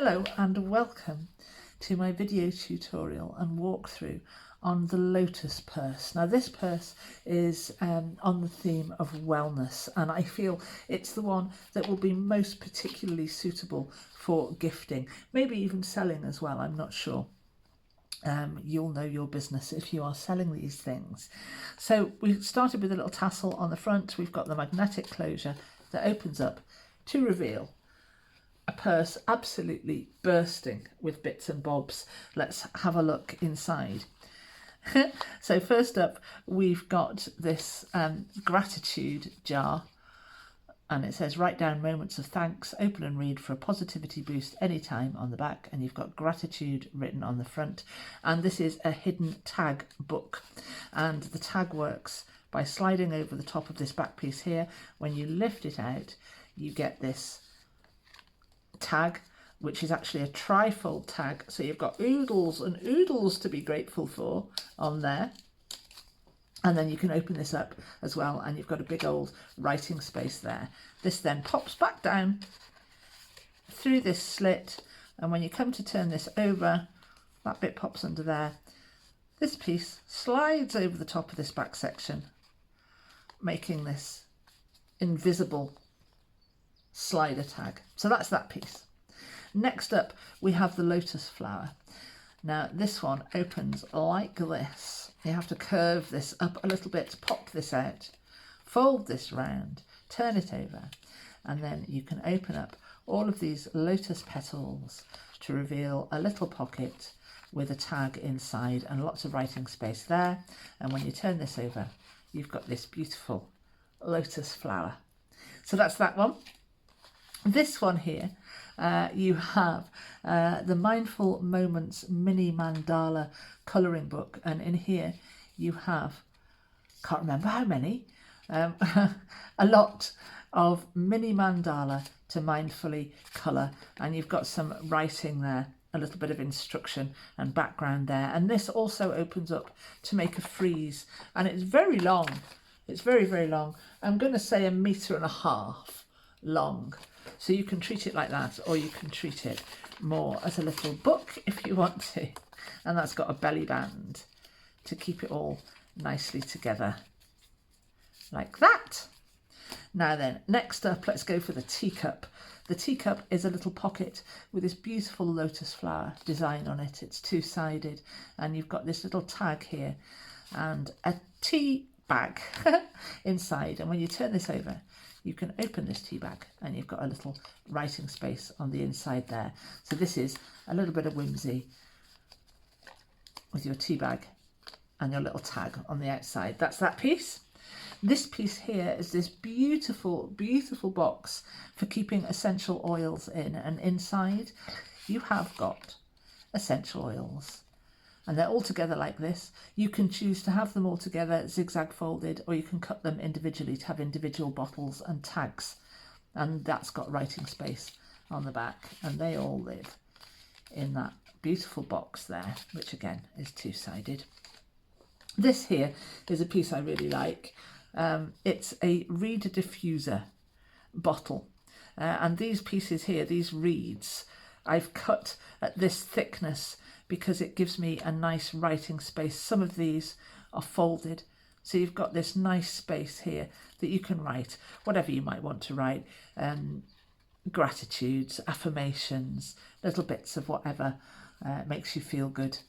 Hello and welcome to my video tutorial and walkthrough on the Lotus purse. Now this purse is on the theme of wellness, and I feel it's the one that will be most particularly suitable for gifting, maybe even selling as well, I'm not sure. You'll know your business if you are selling these things. So we started with a little tassel on the front. We've got the magnetic closure that opens up to reveal a purse absolutely bursting with bits and bobs. Let's have a look inside. So first up, we've got this gratitude jar, and it says write down moments of thanks, open and read for a positivity boost anytime on the back, and you've got gratitude written on the front. And this is a hidden tag book, and the tag works by sliding over the top of this back piece here. When you lift it out, you get this tag, which is actually a trifold tag, so you've got oodles and oodles to be grateful for on there. And then you can open this up as well, and you've got a big old writing space there. This then pops back down through this slit, and when you come to turn this over, that bit pops under there. This piece slides over the top of this back section, making this invisible slider tag. So that's that piece. Next up, we have the lotus flower. Now this one opens like this. You have to curve this up a little bit, pop this out, fold this round, turn it over, and then you can open up all of these lotus petals to reveal a little pocket with a tag inside and lots of writing space there. And when you turn this over, you've got this beautiful lotus flower. So that's that one. This one here, you have the Mindful Moments mini mandala colouring book, and in here you have, can't remember how many, a lot of mini mandala to mindfully colour, and you've got some writing there, a little bit of instruction and background there. And this also opens up to make a frieze, and it's very long. It's very, very long. I'm going to say 1.5 meters long. So you can treat it like that, or you can treat it more as a little book if you want to. And that's got a belly band to keep it all nicely together like that. Now then, next up, let's go for the teacup. The teacup is a little pocket with this beautiful lotus flower design on it. It's two-sided, and you've got this little tag here and a tea bag inside. And when you turn this over, you can open this tea bag, and you've got a little writing space on the inside there. So this is a little bit of whimsy with your tea bag and your little tag on the outside. That's that piece. This piece here is this beautiful, beautiful box for keeping essential oils in, and inside you have got essential oils. And they're all together like this. You can choose to have them all together zigzag folded, or you can cut them individually to have individual bottles and tags. And that's got writing space on the back, and they all live in that beautiful box there, which again is two-sided. This here is a piece I really like. It's a reed diffuser bottle, and these pieces here, these reeds, I've cut at this thickness because it gives me a nice writing space. Some of these are folded, so you've got this nice space here that you can write whatever you might want to write, gratitudes, affirmations, little bits of whatever makes you feel good.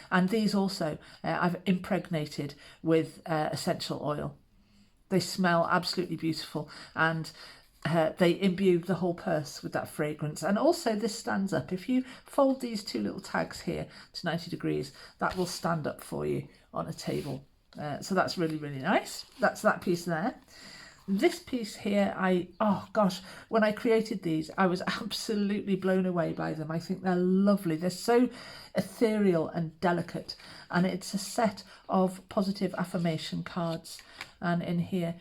And these also I've impregnated with essential oil. They smell absolutely beautiful, and they imbue the whole purse with that fragrance. And also this stands up. If you fold these two little tags here to 90 degrees, that will stand up for you on a table. So that's really, really nice. That's that piece there. This piece here, oh gosh, when I created these, I was absolutely blown away by them. I think they're lovely. They're so ethereal and delicate. And it's a set of positive affirmation cards. And in here,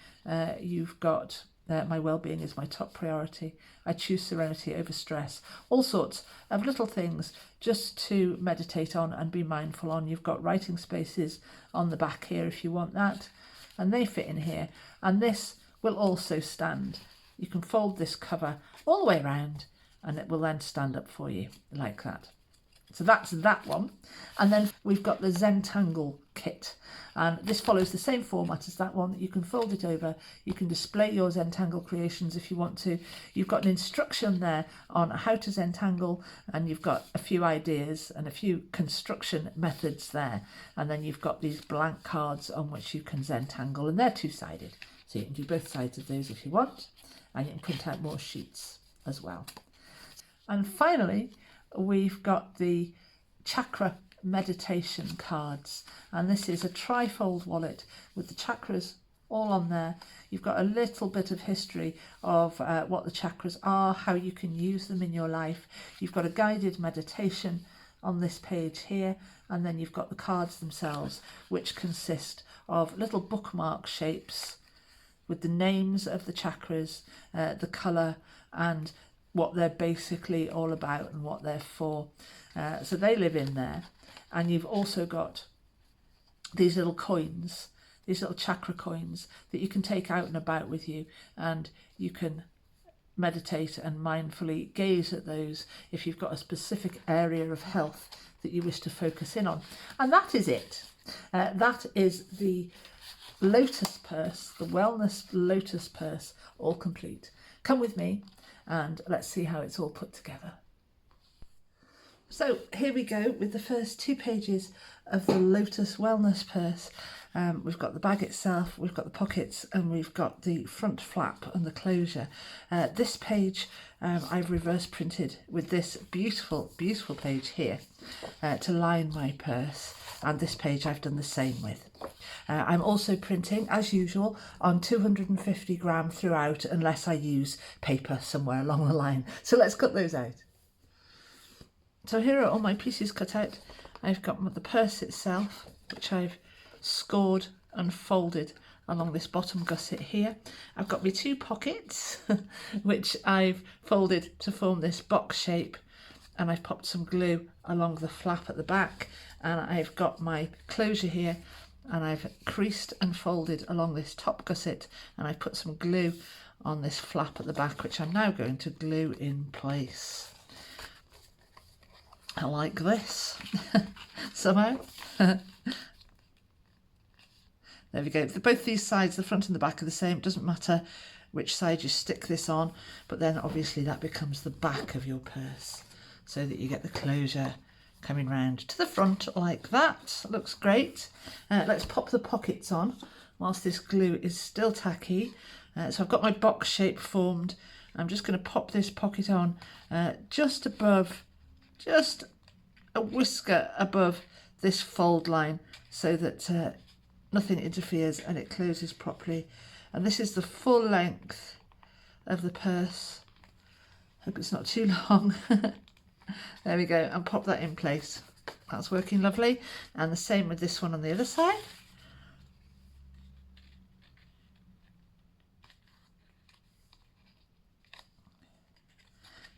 you've got my well-being is my top priority. I choose serenity over stress. All sorts of little things just to meditate on and be mindful on. You've got writing spaces on the back here if you want that. And they fit in here. And this will also stand. You can fold this cover all the way around, and it will then stand up for you like that. So that's that one. And then we've got the Zentangle kit. And this follows the same format as that one. You can fold it over. You can display your Zentangle creations if you want to. You've got an instruction there on how to Zentangle, and you've got a few ideas and a few construction methods there. And then you've got these blank cards on which you can Zentangle, and they're two-sided. So you can do both sides of those if you want, and you can print out more sheets as well. And finally, we've got the chakra meditation cards, and this is a trifold wallet with the chakras all on there. You've got a little bit of history of what the chakras are, how you can use them in your life. You've got a guided meditation on this page here, and then you've got the cards themselves, which consist of little bookmark shapes with the names of the chakras, the colour, and what they're basically all about and what they're for. So they live in there. And you've also got these little coins, these little chakra coins that you can take out and about with you, and you can meditate and mindfully gaze at those if you've got a specific area of health that you wish to focus in on. And that is it. That is the Lotus purse, the Wellness Lotus purse, all complete. Come with me and let's see how it's all put together. So here we go with the first 2 pages of the Lotus Wellness purse. We've got the bag itself, we've got the pockets, and we've got the front flap and the closure. This page I've reverse printed with this beautiful, beautiful page here to line my purse, and this page I've done the same with. I'm also printing, as usual, on 250 gram throughout, unless I use paper somewhere along the line. So let's cut those out. So here are all my pieces cut out. I've got the purse itself, which I've scored and folded along this bottom gusset here. I've got my 2 pockets, which I've folded to form this box shape, and I've popped some glue along the flap at the back, and I've got my closure here, and I've creased and folded along this top gusset, and I've put some glue on this flap at the back, which I'm now going to glue in place. I like this somehow. There we go. Both these sides, the front and the back, are the same. It doesn't matter which side you stick this on, but then obviously that becomes the back of your purse, so that you get the closure coming round to the front like that. Looks great. Let's pop the pockets on whilst this glue is still tacky. So I've got my box shape formed. I'm just going to pop this pocket on just above, just a whisker above this fold line, so that nothing interferes and it closes properly. And this is the full length of the purse. Hope it's not too long. There we go, and pop that in place. That's working lovely. And the same with this one on the other side.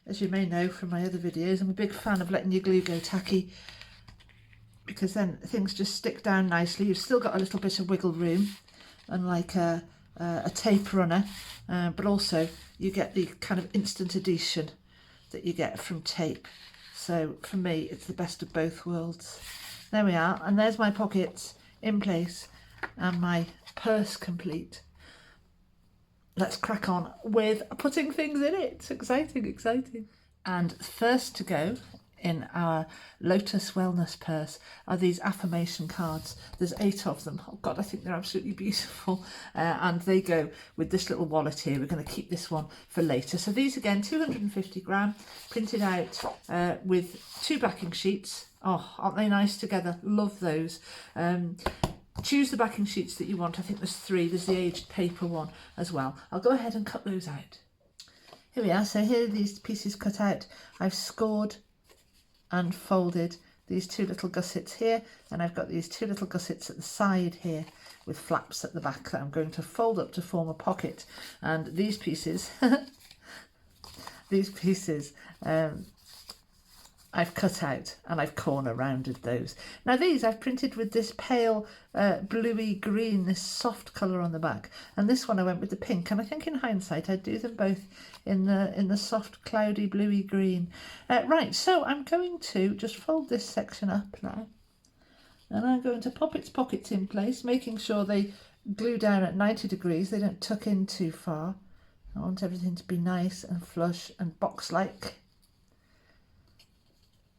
As you may know from my other videos, I'm a big fan of letting your glue go tacky, because then things just stick down nicely. You've still got a little bit of wiggle room, unlike a tape runner, but also you get the kind of instant adhesion that you get from tape. So for me, it's the best of both worlds. There we are, and there's my pockets in place and my purse complete. Let's crack on with putting things in it. Exciting, exciting. And first to go in our Lotus Wellness purse are these affirmation cards. There's 8 of them. Oh God, I think they're absolutely beautiful. And they go with this little wallet here. We're going to keep this one for later. So these again, 250 gram, printed out with 2 backing sheets. Oh, aren't they nice together? Love those. Choose the backing sheets that you want. I think there's 3. There's the aged paper one as well. I'll go ahead and cut those out. Here we are. So here are these pieces cut out. I've scored and folded these 2 little gussets here, and I've got these 2 little gussets at the side here with flaps at the back that I'm going to fold up to form a pocket. And these pieces, these pieces I've cut out and I've corner rounded those. Now these I've printed with this pale bluey green, this soft colour on the back, and this one I went with the pink, and I think in hindsight I'd do them both in the soft cloudy bluey green. Right, so I'm going to just fold this section up now, and I'm going to pop its pockets in place, making sure they glue down at 90 degrees, they don't tuck in too far. I want everything to be nice and flush and box-like.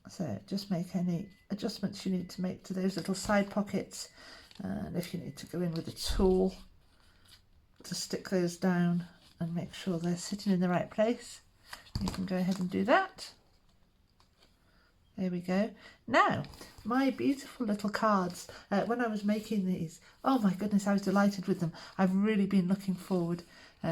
So just make any adjustments you need to make to those little side pockets, and if you need to go in with a tool to stick those down and make sure they're sitting in the right place, you can go ahead and do that. There we go. Now, my beautiful little cards, when I was making these, oh my goodness, I was delighted with them. I've really been looking forward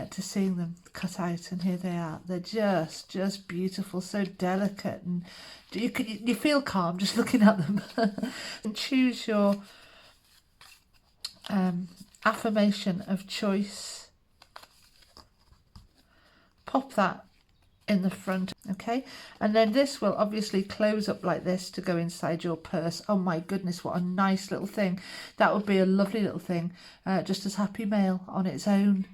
to seeing them cut out, and here they are. They're just beautiful, so delicate, and you feel calm just looking at them. And choose your affirmation of choice. Pop that in the front, okay, and then this will obviously close up like this to go inside your purse. Oh my goodness, what a nice little thing. That would be a lovely little thing, just as Happy Mail on its own.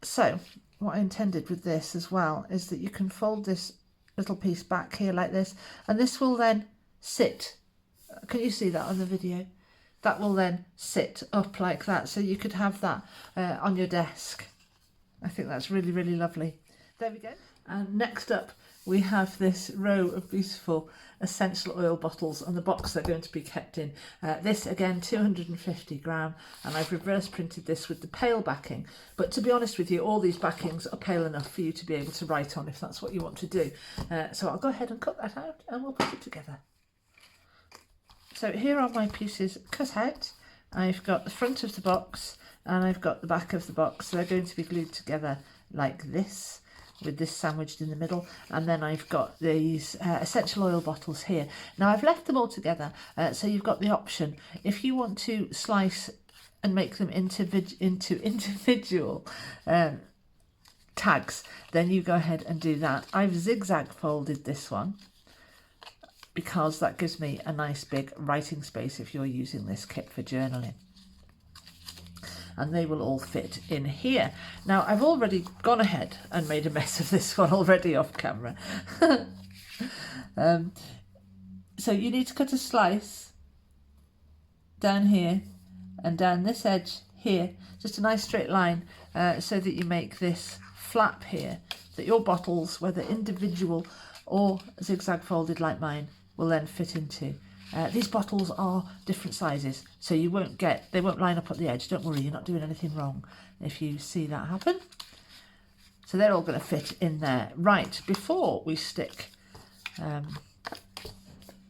So what I intended with this as well is that you can fold this little piece back here like this, and this will then sit. Can you see that on the video? That will then sit up like that, so you could have that on your desk. I think that's really, really lovely. There we go. And next up we have this row of beautiful essential oil bottles, and the box they're going to be kept in. This again 250 gram, and I've reverse printed this with the pale backing, but to be honest with you, all these backings are pale enough for you to be able to write on if that's what you want to do. So I'll go ahead and cut that out and we'll put it together. So here are my pieces cut out. I've got the front of the box and I've got the back of the box, so they're going to be glued together like this, with this sandwiched in the middle, and then I've got these essential oil bottles here. Now I've left them all together, so you've got the option, if you want to slice and make them into individual tags, then you go ahead and do that. I've zigzag folded this one because that gives me a nice big writing space if you're using this kit for journaling. And they will all fit in here. Now I've already gone ahead and made a mess of this one already off camera. So you need to cut a slice down here and down this edge here, just a nice straight line, so that you make this flap here that your bottles, whether individual or zigzag folded like mine, will then fit into. These bottles are different sizes, so they won't line up at the edge. Don't worry, you're not doing anything wrong if you see that happen. So they're all going to fit in there. Right, before we stick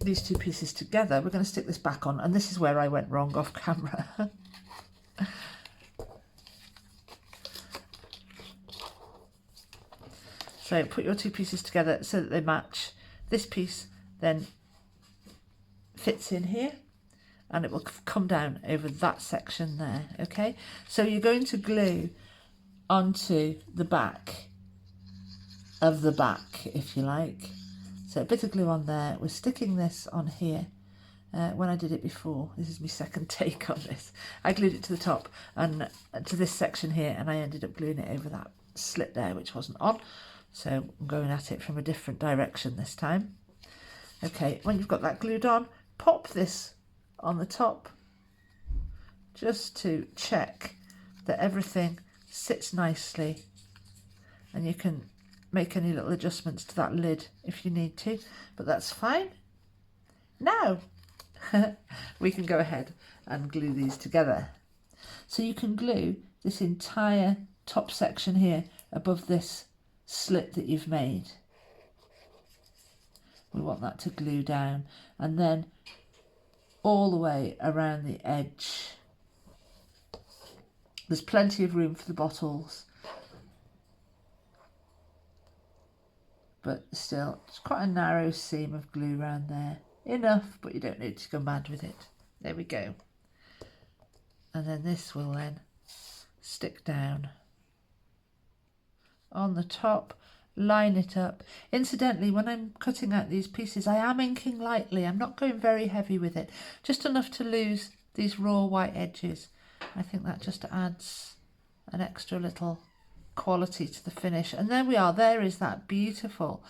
these two pieces together, we're going to stick this back on, and this is where I went wrong off camera. So put your two pieces together so that they match. This piece then fits in here, and it will come down over that section there. Okay, so you're going to glue onto the back of the back, if you like. So a bit of glue on there. We're sticking this on here. When I did it before, this is my second take on this, I glued it to the top and to this section here, and I ended up gluing it over that slit there which wasn't on, so I'm going at it from a different direction this time. Okay, when you've got that glued on, pop this on the top just to check that everything sits nicely, and you can make any little adjustments to that lid if you need to, but that's fine. Now we can go ahead and glue these together. So you can glue this entire top section here above this slit that you've made. We want that to glue down, and then all the way around the edge. There's plenty of room for the bottles, but still it's quite a narrow seam of glue around there. Enough, but you don't need to go mad with it. There we go. And then this will then stick down on the top. line it up. Incidentally, when I'm cutting out these pieces, I am inking lightly. I'm not going very heavy with it, just enough to lose these raw white edges. I think that just adds an extra little quality to the finish. And there we are. There is that beautiful,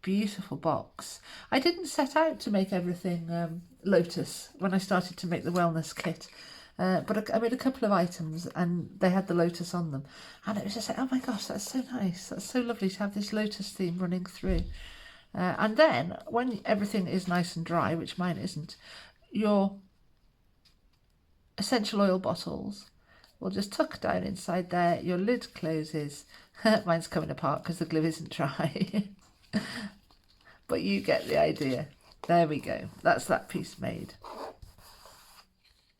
beautiful box. I didn't set out to make everything Lotus when I started to make the wellness kit. But I made a couple of items and they had the Lotus on them. And it was just like, oh my gosh, that's so nice. That's so lovely to have this Lotus theme running through. And then when everything is nice and dry, which mine isn't, your essential oil bottles will just tuck down inside there. Your lid closes. Mine's coming apart because the glue isn't dry. But you get the idea. There we go. That's that piece made.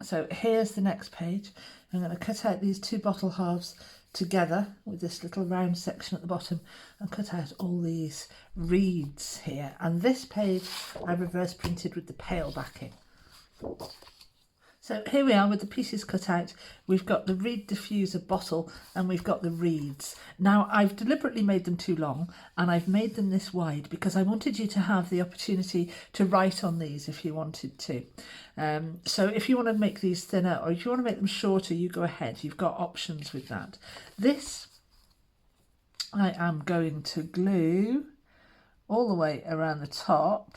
So here's the next page. I'm going to cut out these two bottle halves together with this little round section at the bottom and cut out all these reeds here. And this page I reverse printed with the pale backing. So here we are with the pieces cut out. We've got the reed diffuser bottle and we've got the reeds. Now I've deliberately made them too long and I've made them this wide because I wanted you to have the opportunity to write on these if you wanted to. So if you want to make these thinner or if you want to make them shorter, you go ahead. You've got options with that. This I am going to glue all the way around the top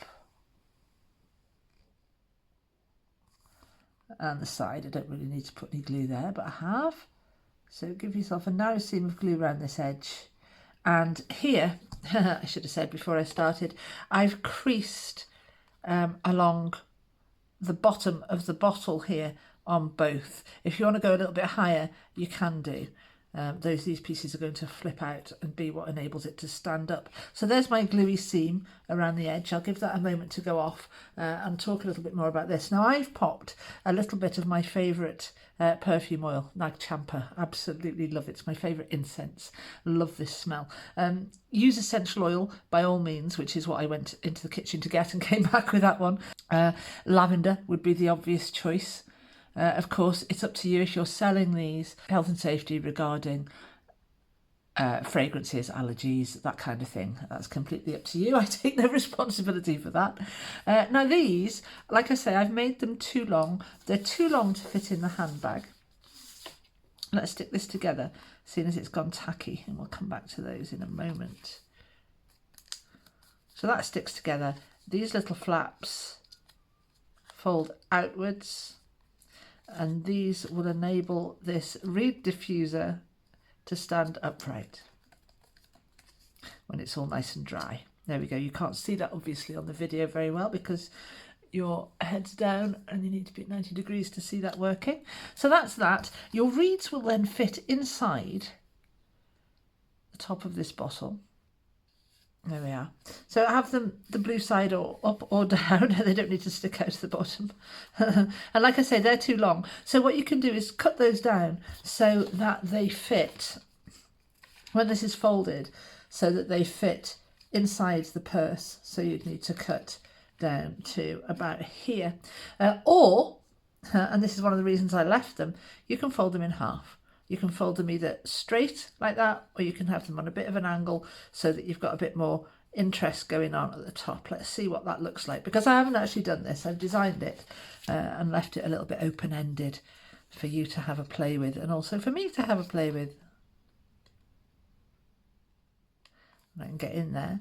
and the side. I don't really need to put any glue there, but I have. So give yourself a narrow seam of glue around this edge. And here, I should have said before I started, I've creased along the bottom of the bottle here on both. If you want to go a little bit higher, you can do. These pieces are going to flip out and be what enables it to stand up. So there's my gluey seam around the edge. I'll give that a moment to go off and talk a little bit more about this. Now I've popped a little bit of my favourite perfume oil, Nag Champa. Absolutely love it. It's my favourite incense. Love this smell. Use essential oil by all means, which is what I went into the kitchen to get and came back with that one. Lavender would be the obvious choice. Of course, it's up to you if you're selling these. Health and safety regarding fragrances, allergies, that kind of thing. That's completely up to you. I take no responsibility for that. Now these, like I say, I've made them too long. They're too long to fit in the handbag. Let's stick this together, seeing as it's gone tacky, and we'll come back to those in a moment. So that sticks together. These little flaps fold outwards, and these will enable this reed diffuser to stand upright when it's all nice and dry. There we go. You can't see that obviously on the video very well because your head's down and you need to be at 90 degrees to see that working. So that's that. Your reeds will then fit inside the top of this bottle. There we are. So I have them the blue side or up or down. They don't need to stick out to the bottom. And like I say, they're too long. So what you can do is cut those down so that they fit, when this is folded, so that they fit inside the purse. So you'd need to cut down to about here. Or, and this is one of the reasons I left them, you can fold them in half. You can fold them either straight like that, or you can have them on a bit of an angle so that you've got a bit more interest going on at the top. Let's see what that looks like, because I haven't actually done this. I've designed it and left it a little bit open-ended for you to have a play with, and also for me to have a play with. And I can get in there.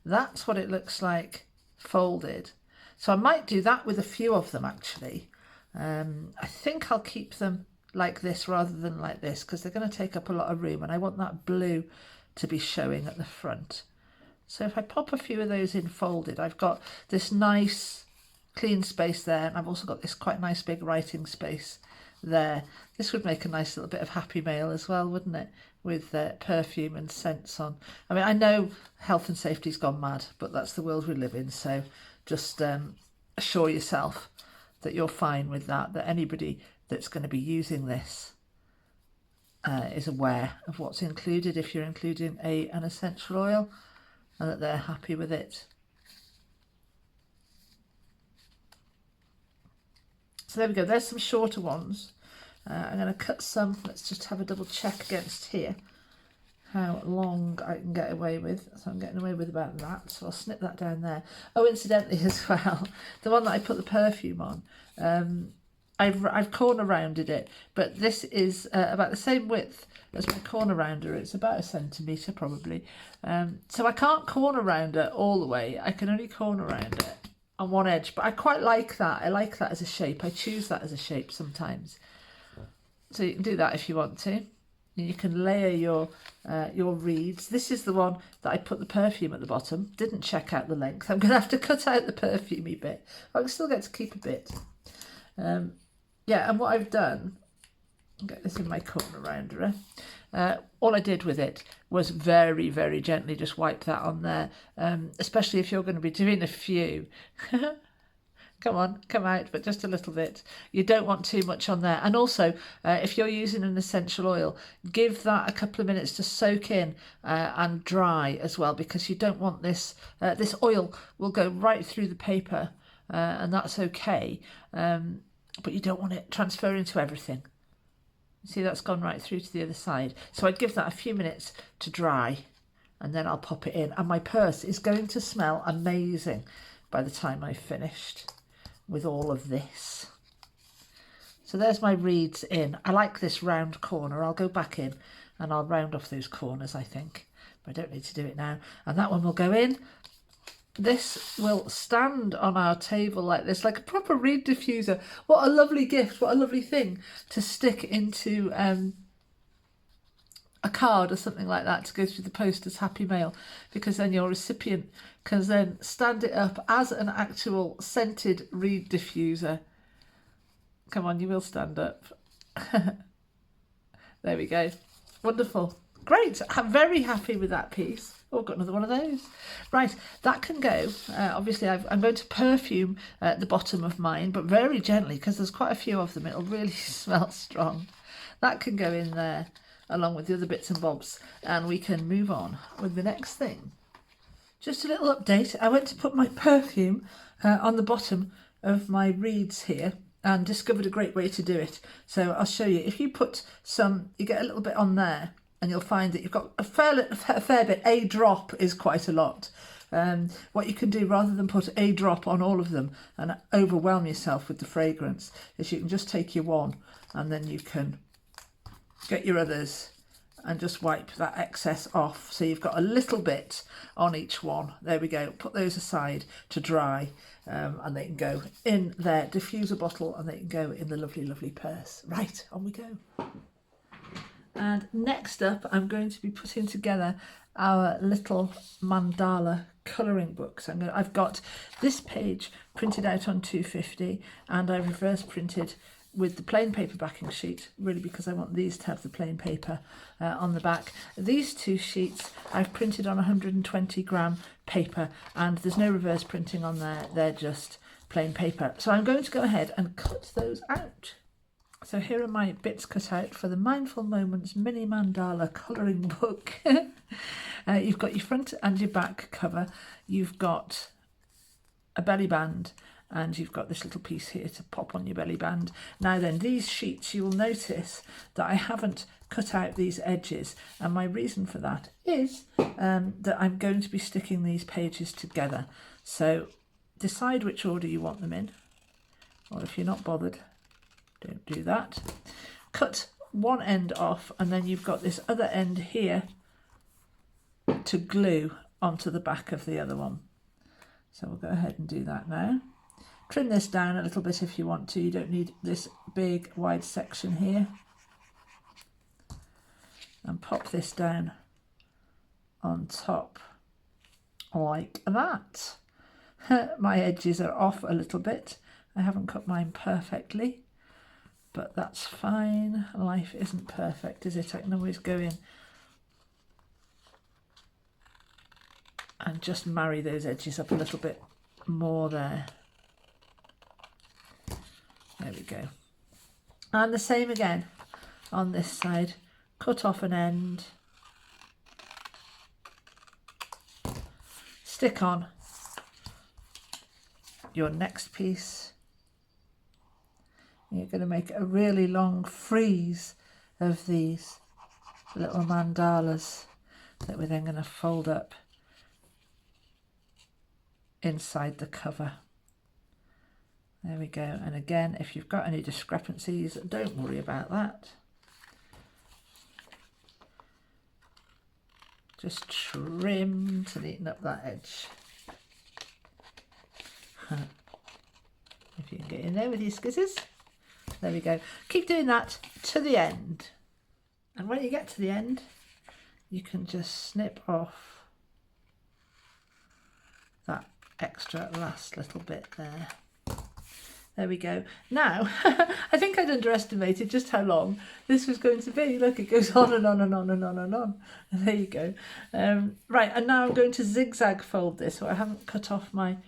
That's what it looks like folded. So I might do that with a few of them actually. I think I'll keep them like this rather than like this because they're going to take up a lot of room, and I want that blue to be showing at the front. So if I pop a few of those in folded, I've got this nice clean space there, and I've also got this quite nice big writing space there. This would make a nice little bit of happy mail as well, wouldn't it, with perfume and scents on. I mean, I know health and safety's gone mad, but that's the world we live in, so just assure yourself that you're fine with that, that anybody that's going to be using this is aware of what's included if you're including an essential oil, and that they're happy with it. So there we go, there's some shorter ones. I'm going to cut some, let's just have a double check against here. how long I can get away with. So I'm getting away with about that. So I'll snip that down there. Oh, incidentally as well, the one that I put the perfume on, I've corner rounded it, but this is about the same width as my corner rounder. It's about 1 centimetre probably. So I can't corner round it all the way. I can only corner round it on one edge, but I quite like that. I like that as a shape. I choose that as a shape sometimes. So you can do that if you want to. And you can layer your reeds. This is the one that I put the perfume at the bottom. Didn't check out the length. I'm going to have to cut out the perfumey bit. I can still get to keep a bit. Yeah, and what I've done, I'll get this in my corner rounder. All I did with it was very, very gently just wipe that on there, especially if you're going to be doing a few. Come on, come out, but just a little bit. You don't want too much on there. And also, if you're using an essential oil, give that a couple of minutes to soak in and dry as well, because you don't want this, this oil will go right through the paper, and that's okay. But you don't want it transferring to everything. See, that's gone right through to the other side. So I'd give that a few minutes to dry, and then I'll pop it in. And my purse is going to smell amazing by the time I've finished with all of this. So there's my reeds in. I like this round corner. I'll go back in and I'll round off those corners, I think. But I don't need to do it now. And that one will go in. This will stand on our table like this, like a proper reed diffuser. What a lovely gift, what a lovely thing to stick into a card or something like that, to go through the post as happy mail, because then your recipient can then stand it up as an actual scented reed diffuser. Come on, you will stand up. There we go. Wonderful. Great. I'm very happy with that piece. Oh, I've got another one of those. Right, that can go. Obviously, I'm going to perfume the bottom of mine, but very gently, because there's quite a few of them. It'll really smell strong. That can go in there along with the other bits and bobs, and we can move on with the next thing. Just a little update. I went to put my perfume on the bottom of my reeds here and discovered a great way to do it. So I'll show you. If you put some, you get a little bit on there, and you'll find that you've got a fair bit. A drop is quite a lot. What you can do, rather than put a drop on all of them and overwhelm yourself with the fragrance, is you can just take your one, and then you can get your others and just wipe that excess off. So you've got a little bit on each one. There we go. Put those aside to dry, and they can go in their diffuser bottle, and they can go in the lovely, lovely purse. Right, on we go. And next up, I'm going to be putting together our little mandala colouring book. So I've got this page printed out on 250, and I've reverse printed with the plain paper backing sheet, really because I want these to have the plain paper on the back. These two sheets I've printed on 120 gram paper, and there's no reverse printing on there, they're just plain paper. So I'm going to go ahead and cut those out. So here are my bits cut out for the Mindful Moments mini mandala colouring book. You've got your front and your back cover, you've got a belly band, and you've got this little piece here to pop on your belly band. Now then, these sheets, you will notice that I haven't cut out these edges, and my reason for that is that I'm going to be sticking these pages together. So decide which order you want them in, or if you're not bothered, don't do that. Cut one end off, and then you've got this other end here to glue onto the back of the other one. So we'll go ahead and do that now. Trim this down a little bit if you want to. You don't need this big wide section here. And pop this down on top like that. My edges are off a little bit. I haven't cut mine perfectly, but that's fine. Life isn't perfect, is it? I can always go in and just marry those edges up a little bit more there. There we go. And the same again on this side. Cut off an end. Stick on your next piece. You're going to make a really long frieze of these little mandalas. that we're then going to fold up inside the cover. There we go. And again, if you've got any discrepancies, don't worry about that. Just trim to neaten up that edge. If you can get in there with your scissors. There we go. Keep doing that to the end. And when you get to the end, you can just snip off that extra last little bit there. There we go. Now, I think I'd underestimated just how long this was going to be. Look, it goes on and on and on and on and on. And there you go. Right, and now I'm going to zigzag fold this, so I haven't cut off my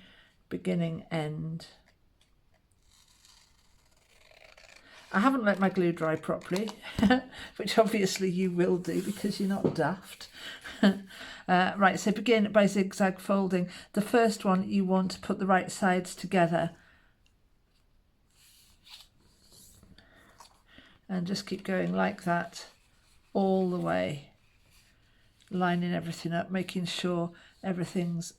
beginning end. I haven't let my glue dry properly, which obviously you will do because you're not daft. Right, so begin by zigzag folding. The first one, you want to put the right sides together. And just keep going like that all the way, lining everything up, making sure everything's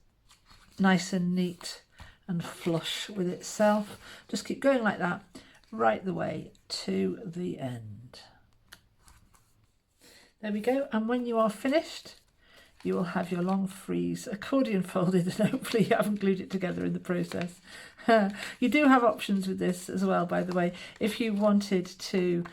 nice and neat and flush with itself. Just keep going like that right the way to the end. There we go. And when you are finished, you will have your long frieze accordion folded, and hopefully you haven't glued it together in the process. You do have options with this as well, by the way. If you wanted to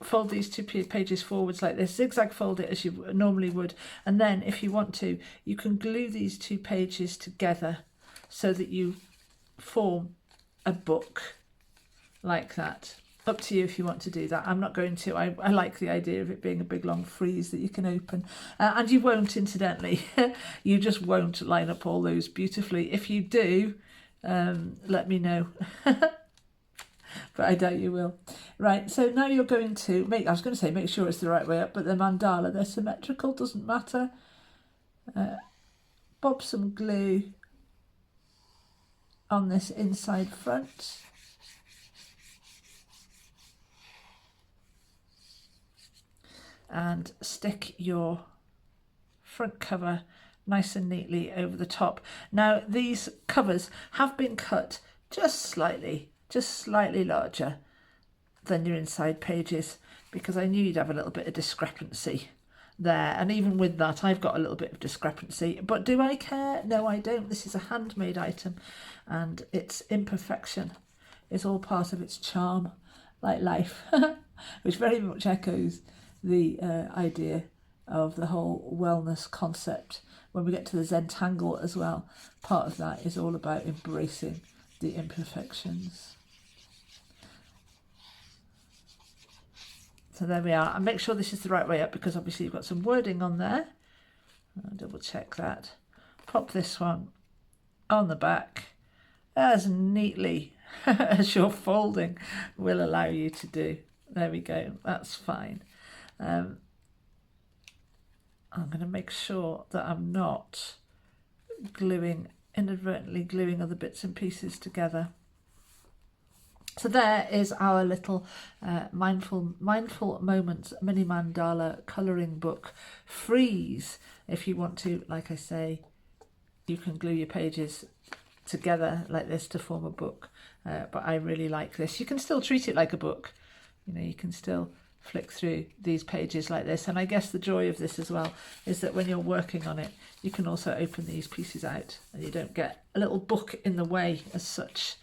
fold these two pages forwards like this, zigzag fold it as you normally would, and then if you want to, you can glue these two pages together so that you form a book like that. Up to you if you want to do that. I'm not going to. I like the idea of it being a big long frieze that you can open. And you won't, incidentally. You just won't line up all those beautifully. If you do, let me know. But I doubt you will. Right, so now you're going to make, I was going to say make sure it's the right way up, but the mandala, they're symmetrical, doesn't matter. Bob some glue on this inside front. And stick your front cover nice and neatly over the top. Now these covers have been cut just slightly larger than your inside pages, because I knew you'd have a little bit of discrepancy there, and even with that I've got a little bit of discrepancy, but do I care? No, I don't. This is a handmade item, and its imperfection is all part of its charm, like life, which very much echoes the idea of the whole wellness concept. When we get to the Zentangle as well, part of that is all about embracing the imperfections. So there we are. And make sure this is the right way up, because obviously you've got some wording on there. I'll double check that. Pop this one on the back as neatly as your folding will allow you to do. There we go. That's fine. I'm going to make sure that I'm not inadvertently gluing other bits and pieces together. So there is our little Mindful Moments mini mandala colouring book frieze. If you want to, like I say, you can glue your pages together like this to form a book. But I really like this. You can still treat it like a book. You know, you can still flick through these pages like this, and I guess the joy of this as well is that when you're working on it, you can also open these pieces out and you don't get a little book in the way as such.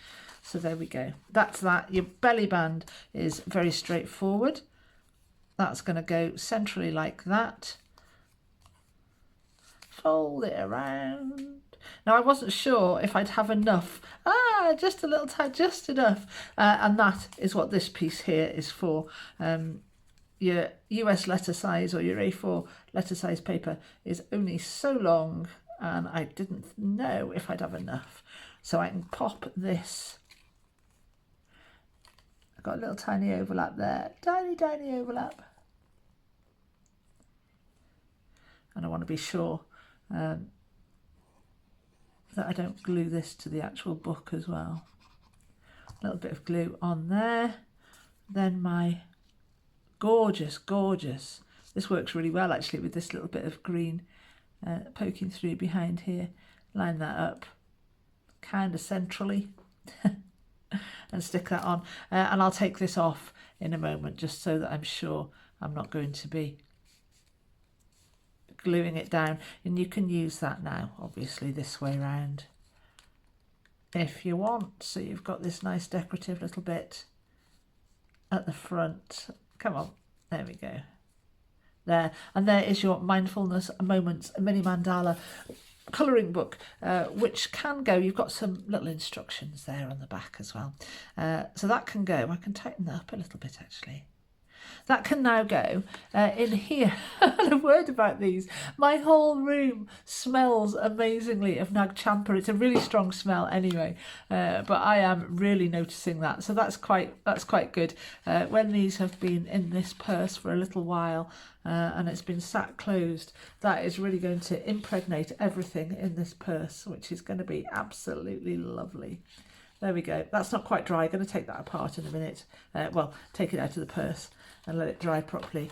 So there we go. That's that. Your belly band is very straightforward. That's going to go centrally like that. Fold it around. Now I wasn't sure if I'd have enough. Just a little tight, just enough. And that is what this piece here is for. Your US letter size or your A4 letter size paper is only so long, and I didn't know if I'd have enough. So I can pop this. I've got a little tiny overlap there. Tiny overlap. And I want to be sure that I don't glue this to the actual book as well. A little bit of glue on there. Then my gorgeous This works really well actually with this little bit of green poking through behind here. Line that up kind of centrally and stick that on. And I'll take this off in a moment just so that I'm sure I'm not going to be gluing it down. And you can use that now, obviously, this way round if you want. So you've got this nice decorative little bit at the front. Come on, there we go. There, and there is your Mindfulness Moments mini mandala colouring book, which can go. You've got some little instructions there on the back as well. So that can go. I can tighten that up a little bit actually. That can now go in here. And a word about these. My whole room smells amazingly of Nag Champa. It's a really strong smell anyway, but I am really noticing that. So that's quite good. When these have been in this purse for a little while and it's been sat closed, that is really going to impregnate everything in this purse, which is going to be absolutely lovely. There we go. That's not quite dry. I'm going to take that apart in a minute. Well, take it out of the purse and let it dry properly.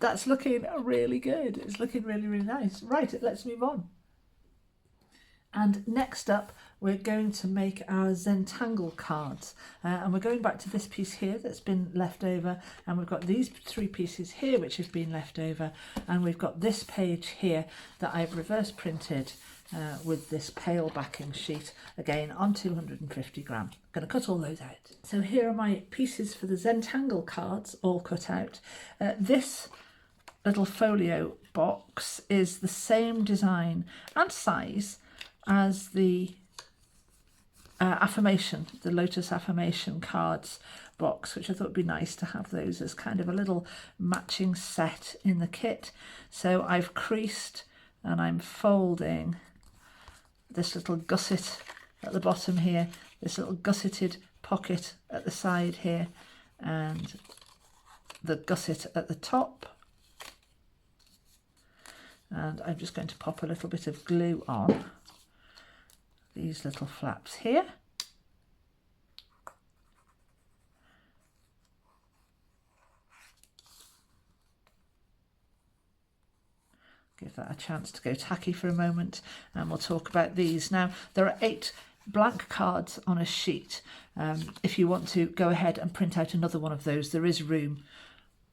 That's looking really good. It's looking really, really nice. Right, let's move on. And next up, we're going to make our Zentangle cards. And we're going back to this piece here that's been left over. And we've got these 3 pieces here which have been left over. And we've got this page here that I've reverse printed with this pale backing sheet, again on 250 gram. I'm going to cut all those out. So here are my pieces for the Zentangle cards, all cut out. This little folio box is the same design and size as the affirmation, the Lotus affirmation cards box, which I thought would be nice to have those as kind of a little matching set in the kit. So I've creased and I'm folding this little gusset at the bottom here, this little gusseted pocket at the side here, and the gusset at the top. And I'm just going to pop a little bit of glue on these little flaps here. Give that a chance to go tacky for a moment, and we'll talk about these. Now, there are 8 blank cards on a sheet. If you want to go ahead and print out another one of those, there is room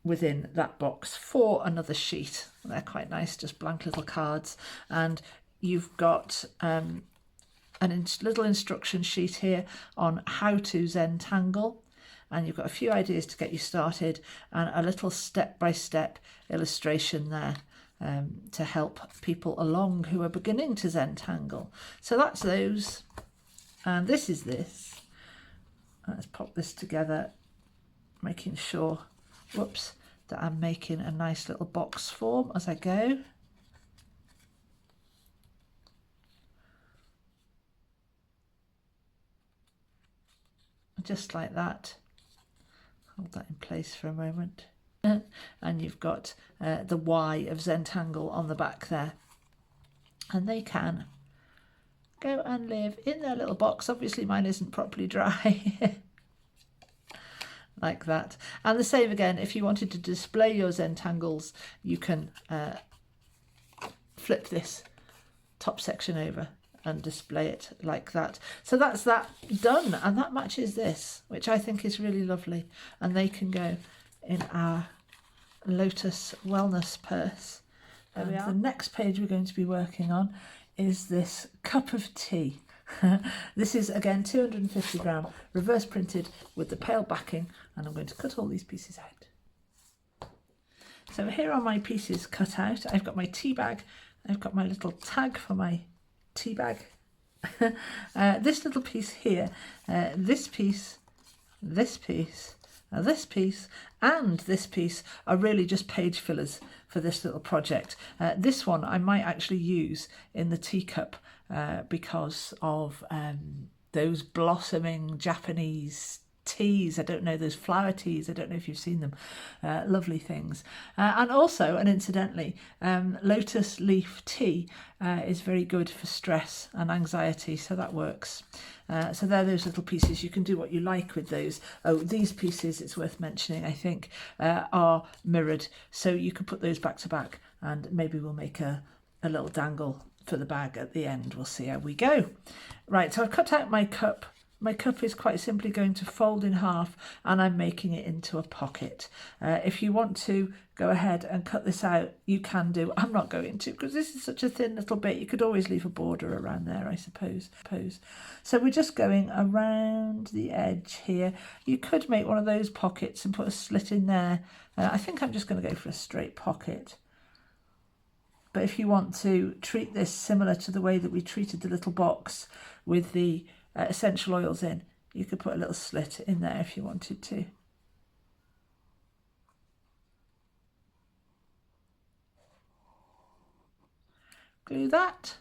within that box for another sheet. They're quite nice, just blank little cards. And you've got a little instruction sheet here on how to Zentangle. And you've got a few ideas to get you started and a little step-by-step illustration there. To help people along who are beginning to Zentangle. So that's those, and this is this. Let's pop this together, making sure, whoops, that I'm making a nice little box form as I go. Just like that. Hold that in place for a moment. And you've got the Y of Zentangle on the back there, and they can go and live in their little box. Obviously mine isn't properly dry. Like that. And the same again, if you wanted to display your Zentangles, you can flip this top section over and display it like that. So that's that done, and that matches this, which I think is really lovely, and they can go in our Lotus wellness purse. There we are. The next page we're going to be working on is this cup of tea. This is again 250 gram, reverse printed with the pale backing, and I'm going to cut all these pieces out. So here are my pieces cut out. I've got my tea bag, I've got my little tag for my tea bag. This little piece here, this piece, this piece, this piece and this piece are really just page fillers for this little project. This one I might actually use in the teacup because of those blossoming Japanese teas. I don't know, those flower teas. I don't know if you've seen them. Lovely things. And also, and incidentally, lotus leaf tea is very good for stress and anxiety, so that works. So they're those little pieces. You can do what you like with those. Oh, these pieces, it's worth mentioning, I think, are mirrored. So you can put those back to back, and maybe we'll make a little dangle for the bag at the end. We'll see how we go. Right, so I've cut out my cup. My cup is quite simply going to fold in half, and I'm making it into a pocket. If you want to go ahead and cut this out, you can do. I'm not going to, because this is such a thin little bit. You could always leave a border around there, I suppose. So we're just going around the edge here. You could make one of those pockets and put a slit in there. I think I'm just going to go for a straight pocket. But if you want to treat this similar to the way that we treated the little box with the essential oils in, you could put a little slit in there if you wanted to. Glue that,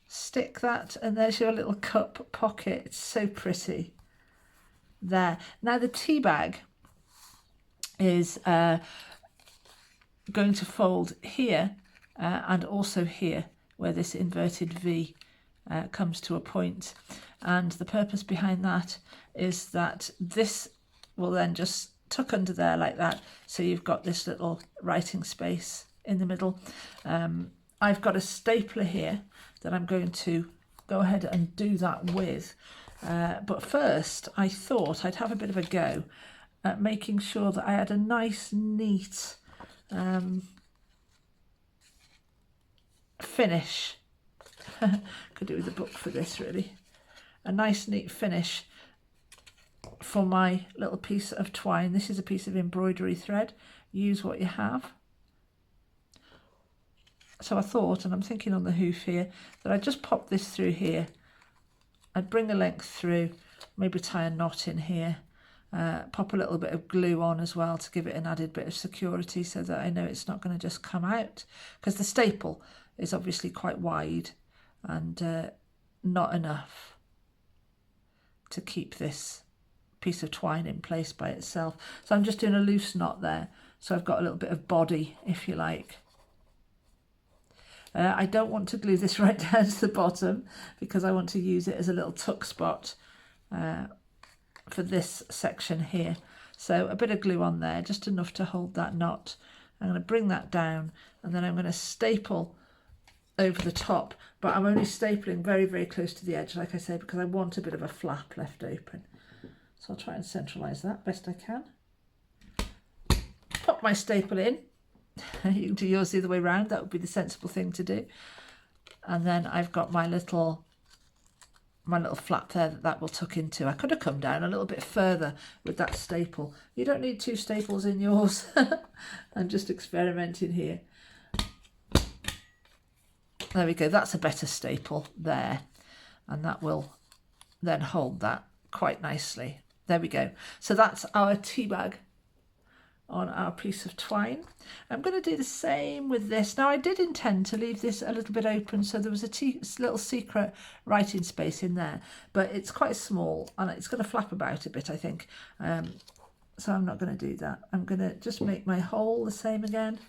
stick that, and there's your little cup pocket. It's so pretty. There. Now the tea bag is going to fold here and also here, where this inverted V comes to a point. And the purpose behind that is that this will then just tuck under there like that, so you've got this little writing space in the middle. I've got a stapler here that I'm going to go ahead and do that with, but first I thought I'd have a bit of a go at making sure that I had a nice neat finish. Could do with a book for this, really. A nice neat finish for my little piece of twine. This is a piece of embroidery thread. Use what you have. So I thought, and I'm thinking on the hoof here, that I'd just pop this through here. I'd bring a length through, maybe tie a knot in here, pop a little bit of glue on as well to give it an added bit of security, so that I know it's not going to just come out, because the staple is obviously quite wide and not enough to keep this piece of twine in place by itself. So I'm just doing a loose knot there, so I've got a little bit of body, if you like. I don't want to glue this right down to the bottom, because I want to use it as a little tuck spot for this section here. So a bit of glue on there, just enough to hold that knot. I'm going to bring that down, and then I'm going to staple over the top, but I'm only stapling very, very close to the edge, like I say, because I want a bit of a flap left open. So I'll try and centralise that best I can. Pop my staple in. You can do yours the other way around. That would be the sensible thing to do. And then I've got my little flap there that will tuck into. I could have come down a little bit further with that staple. You don't need two staples in yours. I'm just experimenting here. There we go. That's a better staple there. And that will then hold that quite nicely. There we go. So that's our tea bag on our piece of twine. I'm going to do the same with this. Now I did intend to leave this a little bit open, so there was a little secret writing space in there, but it's quite small and it's going to flap about a bit, I think. So I'm not going to do that. I'm going to just make my hole the same again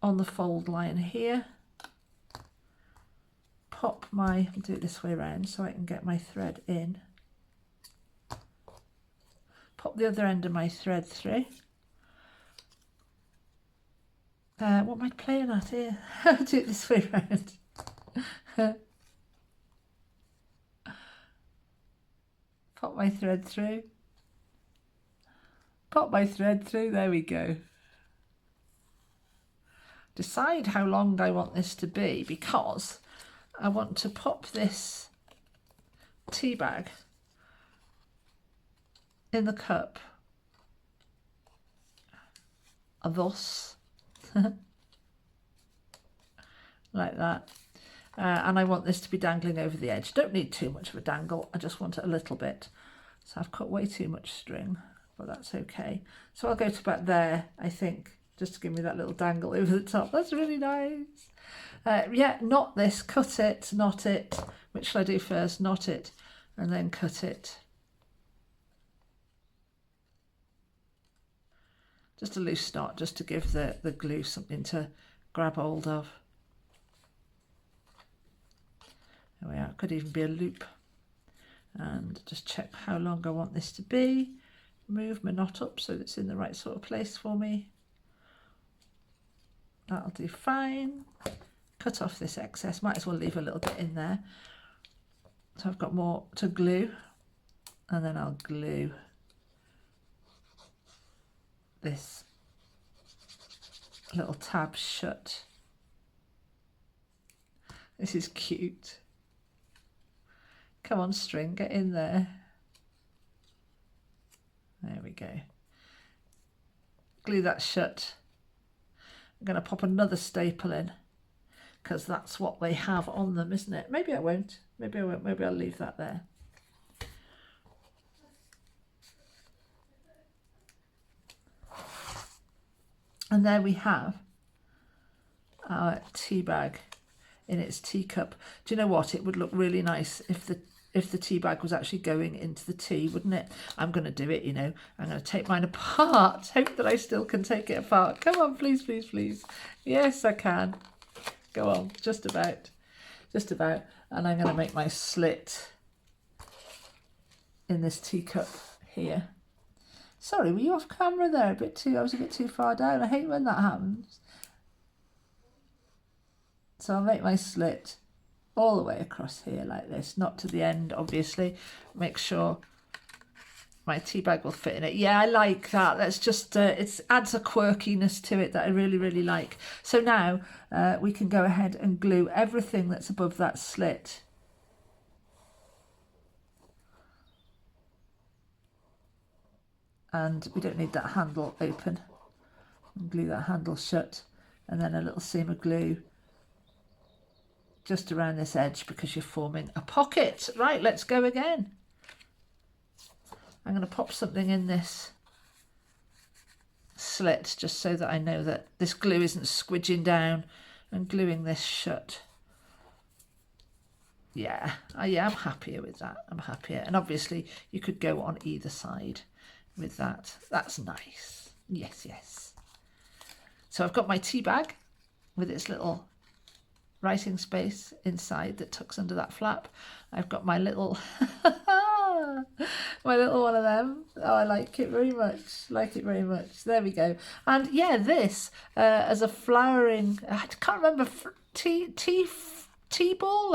on the fold line here. Pop my, I'll do it this way around so I can get my thread in. Pop the other end of my thread through. What am I playing at here? I'll do it this way around. Pop my thread through. Pop my thread through, there we go. Decide how long I want this to be, because I want to pop this tea bag in the cup, thus, like that, and I want this to be dangling over the edge. Don't need too much of a dangle, I just want it a little bit. So I've cut way too much string, but that's okay. So I'll go to about there, I think, just to give me that little dangle over the top. That's really nice. Yeah, knot this, cut it, knot it. Which shall I do first? Knot it and then cut it. just a loose knot, just to give the glue something to grab hold of. There we are. It could even be a loop. And just check how long I want this to be. Move my knot up so that it's in the right sort of place for me. That'll do fine. Cut off this excess. Might as well leave a little bit in there. So I've got more to glue, and then I'll glue this little tab shut. This is cute. Come on, string, get in there. There we go. Glue that shut. I'm going to pop another staple in because that's what they have on them, isn't it? Maybe I won't. Maybe I won't. Maybe I'll leave that there. And there we have our tea bag in its teacup. Do you know what? It would look really nice if the tea bag was actually going into the tea, wouldn't it? I'm going to do it, you know. I'm going to take mine apart. Hope that I still can take it apart. Come on, please, please, please. Yes, I can. Go on, just about. Just about. And I'm going to make my slit in this teacup here. Sorry, were you off camera there a bit too? I was a bit too far down. I hate when that happens. So I'll make my slit all the way across here like this, not to the end, obviously. Make sure my tea bag will fit in it. Yeah, I like that. That's just, it adds a quirkiness to it that I really, really like. So now we can go ahead and glue everything that's above that slit. And we don't need that handle open. Glue that handle shut, and then a little seam of glue just around this edge because you're forming a pocket. Right, let's go again. I'm going to pop something in this slit just so that I know that this glue isn't squidging down, and gluing this shut. Yeah, I'm happier with that. I'm happier. And obviously you could go on either side with that. That's nice. Yes, yes. So I've got my tea bag with its little writing space inside that tucks under that flap. I've got my little my little one of them. Oh, I like it very much. Like it very much. There we go. And yeah, this as a flowering, I can't remember, tea ball,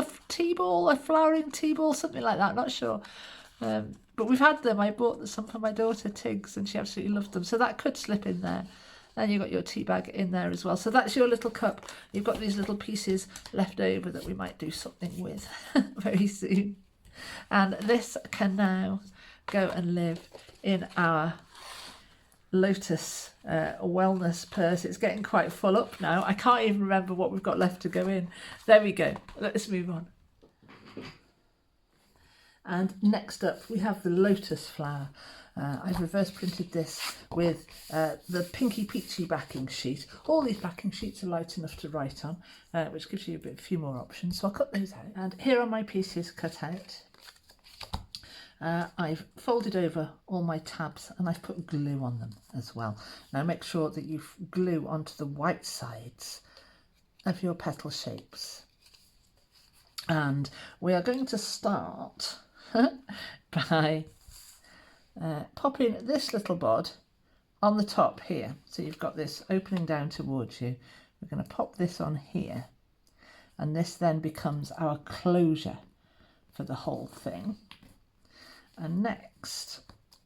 a flowering tea ball, something like that. Not sure. But we've had them. I bought some for my daughter Tiggs, and she absolutely loved them. So that could slip in there. And you've got your tea bag in there as well. So that's your little cup. You've got these little pieces left over that we might do something with very soon. And this can now go and live in our Lotus wellness purse. It's getting quite full up now. I can't even remember what we've got left to go in. There we go. Let's move on. And next up we have the Lotus flower. I've reverse printed this with the pinky peachy backing sheet. All these backing sheets are light enough to write on, which gives you a few more options. So I'll cut those out. And here are my pieces cut out. I've folded over all my tabs and I've put glue on them as well. Now make sure that you glue onto the white sides of your petal shapes. And we are going to start by popping this little bod on the top here. So you've got this opening down towards you. We're going to pop this on here, and this then becomes our closure for the whole thing. And next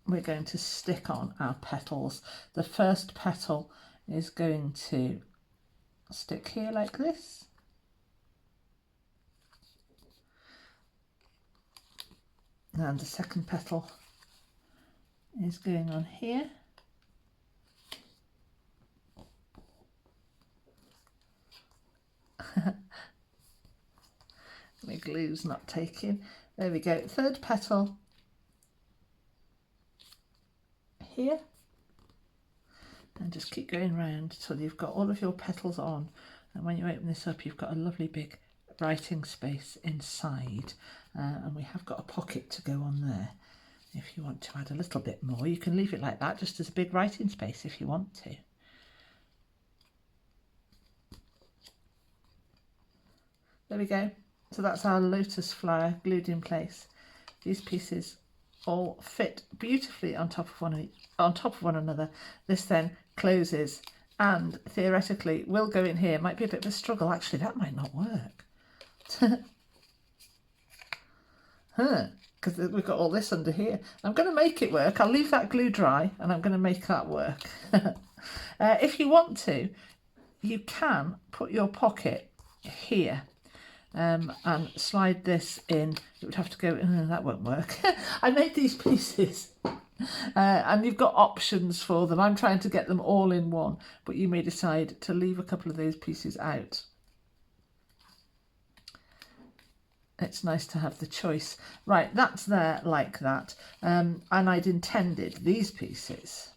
we're going to stick on our petals. The first petal is going to stick here like this. And the second petal is going on here. My glue's not taking. There we go. Third petal here. And just keep going round till you've got all of your petals on. And when you open this up, you've got a lovely big writing space inside. And we have got a pocket to go on there. If you want to add a little bit more, you can leave it like that, just as a big writing space if you want to. There we go. So that's our lotus flower glued in place. These pieces all fit beautifully on top of one another. This then closes and theoretically will go in here. Might be a bit of a struggle. Actually, that might not work. Because we've got all this under here. I'm going to make it work. I'll leave that glue dry and I'm going to make that work. If you want to, you can put your pocket here. And slide this in. It would have to go, that won't work. I made these pieces and you've got options for them. I'm trying to get them all in one, but you may decide to leave a couple of those pieces out. It's nice to have the choice. Right, that's there like that. And I'd intended these pieces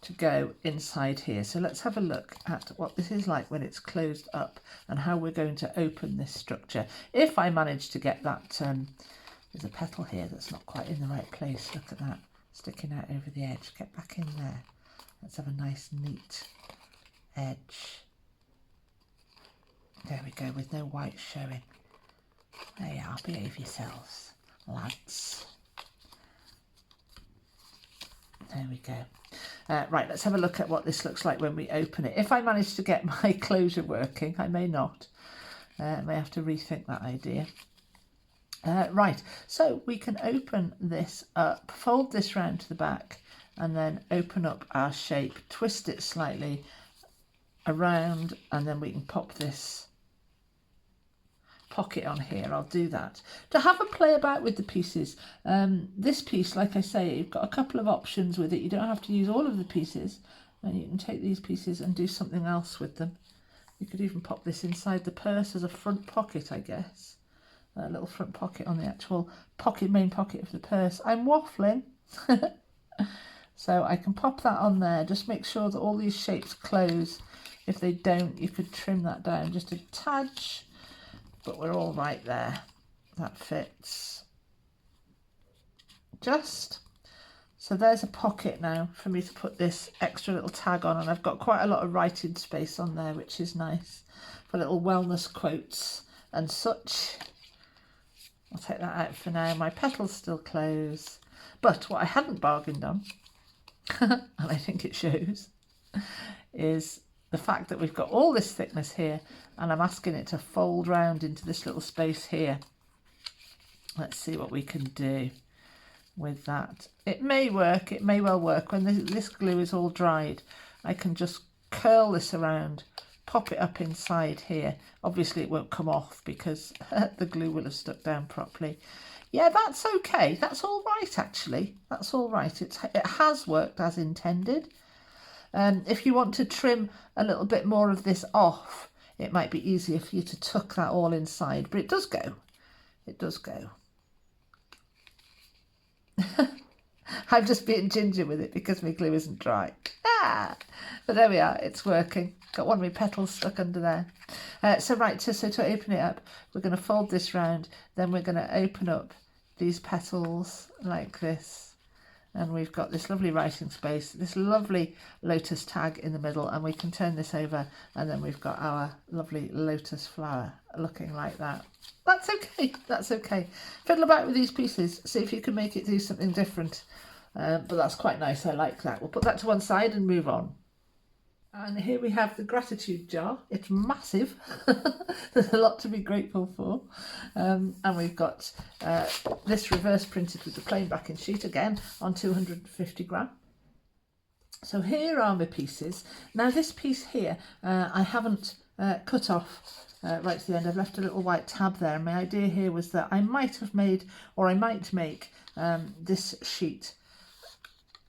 to go inside here. So let's have a look at what this is like when it's closed up and how we're going to open this structure. If I manage to get that, there's a petal here that's not quite in the right place. Look at that, sticking out over the edge. Get back in there. Let's have a nice neat edge. There we go, with no white showing. There you are, behave yourselves, lads. There we go. Right, let's have a look at what this looks like when we open it. If I manage to get my closure working, I may not. I may have to rethink that idea. Right, so we can open this up, fold this round to the back, and then open up our shape, twist it slightly around, and then we can pop this pocket on here. I'll do that to have a play about with the pieces. This piece, like I say, you've got a couple of options with it. You don't have to use all of the pieces, and you can take these pieces and do something else with them. You could even pop this inside the purse as a front pocket, I guess. A little front pocket on the actual pocket, main pocket of the purse. I'm waffling. So I can pop that on there. Just make sure that all these shapes close. If they don't, you could trim that down just a touch. But we're all right there. That fits. Just. So there's a pocket now for me to put this extra little tag on, and I've got quite a lot of writing space on there, which is nice, for little wellness quotes and such. I'll take that out for now. My petals still close. But what I hadn't bargained on, and I think it shows, is the fact that we've got all this thickness here, and I'm asking it to fold round into this little space here. Let's see what we can do with that. It may work, it may well work. When this glue is all dried, I can just curl this around, pop it up inside here. Obviously it won't come off because the glue will have stuck down properly. Yeah, that's okay. That's all right, actually. That's all right. It has worked as intended. If you want to trim a little bit more of this off, it might be easier for you to tuck that all inside, but it does go. It does go. I'm just being ginger with it because my glue isn't dry. But there we are, it's working. Got one of my petals stuck under there. So to open it up, we're going to fold this round, then we're going to open up these petals like this. And we've got this lovely writing space, this lovely lotus tag in the middle, and we can turn this over, and then we've got our lovely lotus flower looking like that. That's okay, that's okay. Fiddle about with these pieces, see if you can make it do something different. But that's quite nice, I like that. We'll put that to one side and move on. And here we have the gratitude jar. It's massive. There's a lot to be grateful for. And we've got this reverse printed with the plain backing sheet again on 250 gram. So here are my pieces. Now this piece here, I haven't cut off right to the end. I've left a little white tab there. And my idea here was that I might have made, or I might make this sheet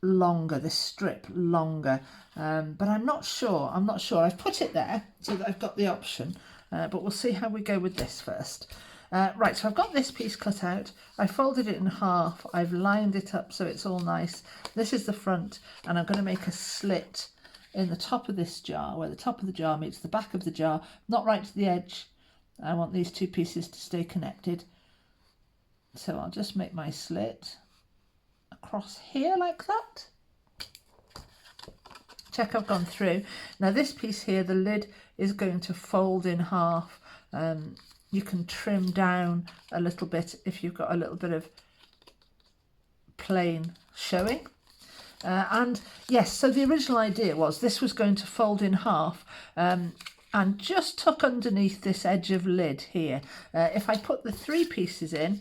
longer, this strip longer, but I'm not sure. I've put it there so that I've got the option, but we'll see how we go with this first. Right, so I've got this piece cut out. I folded it in half. I've lined it up so it's all nice. This is the front, and I'm going to make a slit in the top of this jar, where the top of the jar meets the back of the jar, not right to the edge. I want these two pieces to stay connected. So I'll just make my slit. across here like that. Check I've gone through. Now this piece here, the lid is going to fold in half. You can trim down a little bit if you've got a little bit of plain showing. And yes, so the original idea was this was going to fold in half and just tuck underneath this edge of lid here. If I put the 3 pieces in,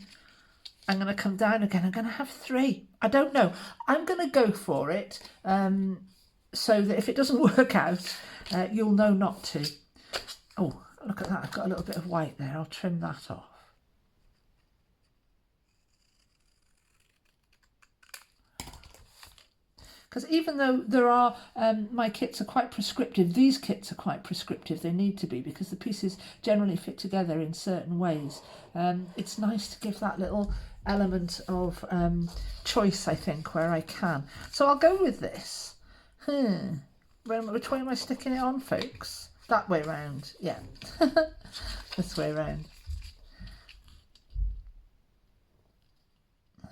I'm going to come down again. I'm going to have 3. I don't know. I'm going to go for it so that if it doesn't work out, you'll know not to. Oh, look at that. I've got a little bit of white there. I'll trim that off. Because even though there are, my kits are quite prescriptive, these kits are quite prescriptive, they need to be because the pieces generally fit together in certain ways. It's nice to give that little element of choice, I think, where I can. So I'll go with this. Which way am I sticking it on, folks? That way round, yeah. This way round.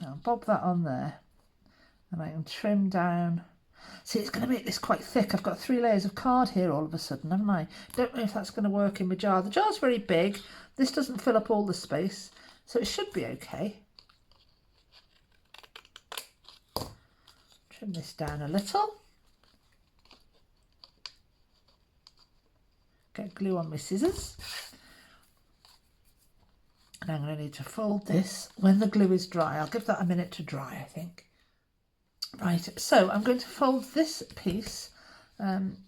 I'll bob that on there. And I can trim down. See, it's going to make this quite thick. I've got 3 layers of card here all of a sudden, haven't I? Don't know if that's going to work in my jar. The jar's very big. This doesn't fill up all the space, so it should be okay. Trim this down a little. Get glue on my scissors. And I'm going to need to fold this when the glue is dry. I'll give that a minute to dry, I think. Right, so I'm going to fold this piece in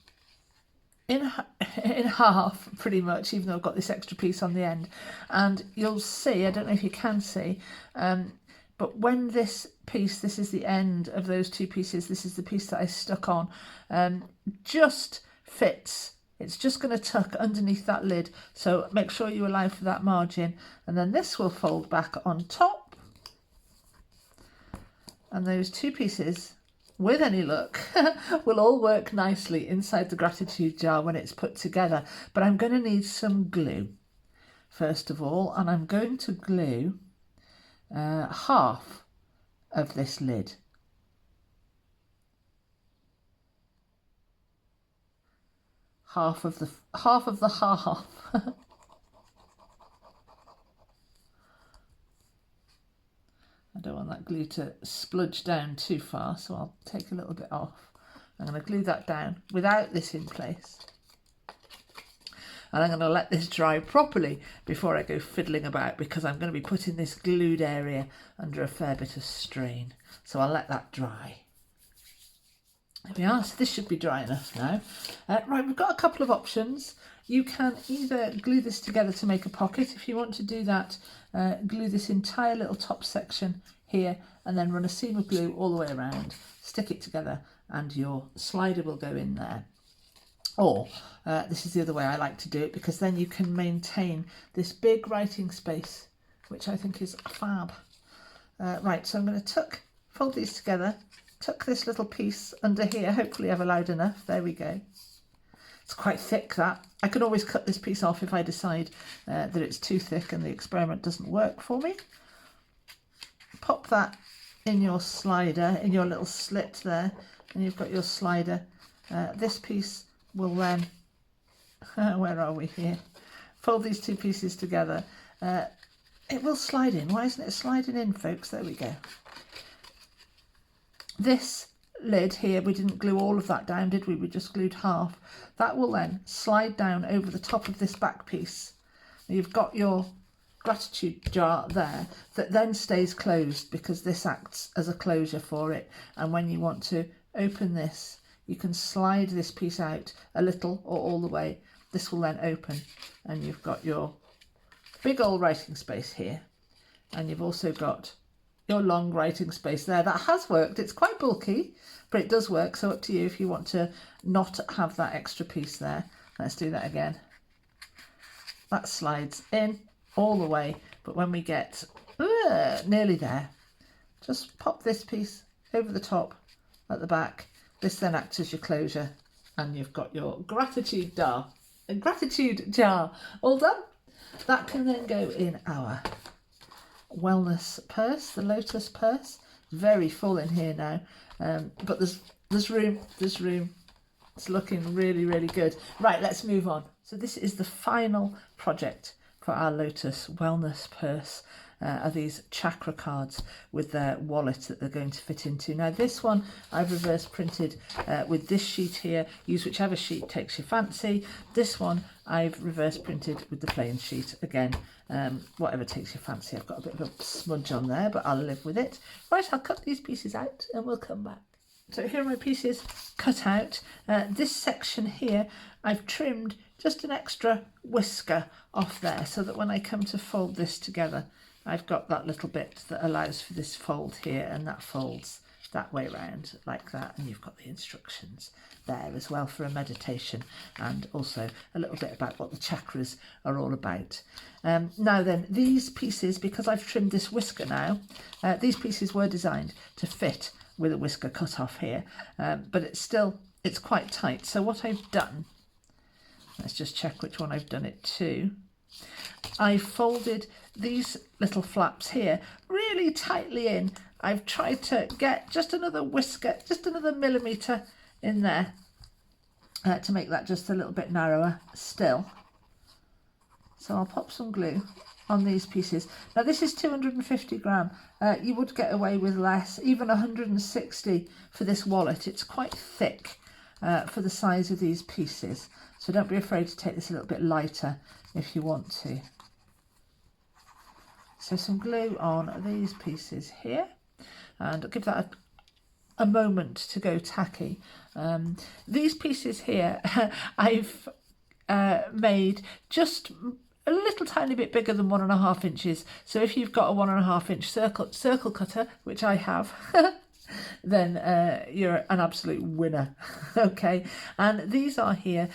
half pretty much, even though I've got this extra piece on the end. And you'll see, I don't know if you can see, but when this piece, this is the end of those 2 pieces, this is the piece that I stuck on, just fits. It's just going to tuck underneath that lid. So make sure you allow for that margin. And then this will fold back on top. And those 2 pieces, with any luck, will all work nicely inside the gratitude jar when it's put together. But I'm going to need some glue, first of all, and I'm going to glue half of this lid. Half of the half. I don't want that glue to spludge down too far, so I'll take a little bit off. I'm going to glue that down without this in place. And I'm going to let this dry properly before I go fiddling about, because I'm going to be putting this glued area under a fair bit of strain. So I'll let that dry. There we are, so this should be dry enough now. Right, we've got a couple of options. You can either glue this together to make a pocket. If you want to do that, glue this entire little top section here and then run a seam of glue all the way around, stick it together and your slider will go in there. Or this is the other way I like to do it, because then you can maintain this big writing space, which I think is fab. Right, so I'm going to fold these together, tuck this little piece under here. Hopefully I've allowed enough. There we go. It's quite thick, that. I can always cut this piece off if I decide that it's too thick and the experiment doesn't work for me. Pop that in your slider, in your little slit there, and you've got your slider. This piece will then, where are we here? Fold these 2 pieces together. It will slide in. Why isn't it sliding in, folks? There we go. This lid here, we didn't glue all of that down, did we? We just glued half. That will then slide down over the top of this back piece. You've got your gratitude jar there that then stays closed, because this acts as a closure for it. And when you want to open this, you can slide this piece out a little or all the way. This will then open and you've got your big old writing space here. And you've also got your long writing space there. That has worked. It's quite bulky, but it does work. So up to you if you want to not have that extra piece there. Let's do that again. That slides in all the way, but when we get nearly there, just pop this piece over the top at the back. This then acts as your closure, and you've got your gratitude jar all done. That can then go in our wellness purse, the Lotus purse. very full in here now, but there's room. It's looking really, really good. Right, let's move on. So this is the final project for our Lotus wellness purse. Are these chakra cards with their wallet that they're going to fit into. Now this one I've reverse printed with this sheet here. Use whichever sheet takes your fancy. This one I've reverse printed with the plain sheet. Again, whatever takes your fancy. I've got a bit of a smudge on there, but I'll live with it. Right, I'll cut these pieces out and we'll come back. So here are my pieces cut out. This section here I've trimmed just an extra whisker off there so that when I come to fold this together, I've got that little bit that allows for this fold here, and that folds that way around like that, and you've got the instructions there as well for a meditation, and also a little bit about what the chakras are all about. Now then, these pieces, because I've trimmed this whisker now, these pieces were designed to fit with a whisker cut off here, but it's quite tight. So what I've done, let's just check which one I've done it to. I folded these little flaps here really tightly in. I've tried to get just another whisker, just another millimetre in there to make that just a little bit narrower still. So I'll pop some glue on these pieces. Now this is 250 gram. You would get away with less, even 160 for this wallet. It's quite thick for the size of these pieces. So don't be afraid to take this a little bit lighter if you want to. So some glue on these pieces here, and I'll give that a moment to go tacky. These pieces here I've made just a little tiny bit bigger than 1.5 inches. So if you've got a 1.5 inch circle cutter, which I have, then you're an absolute winner. Okay, and these are here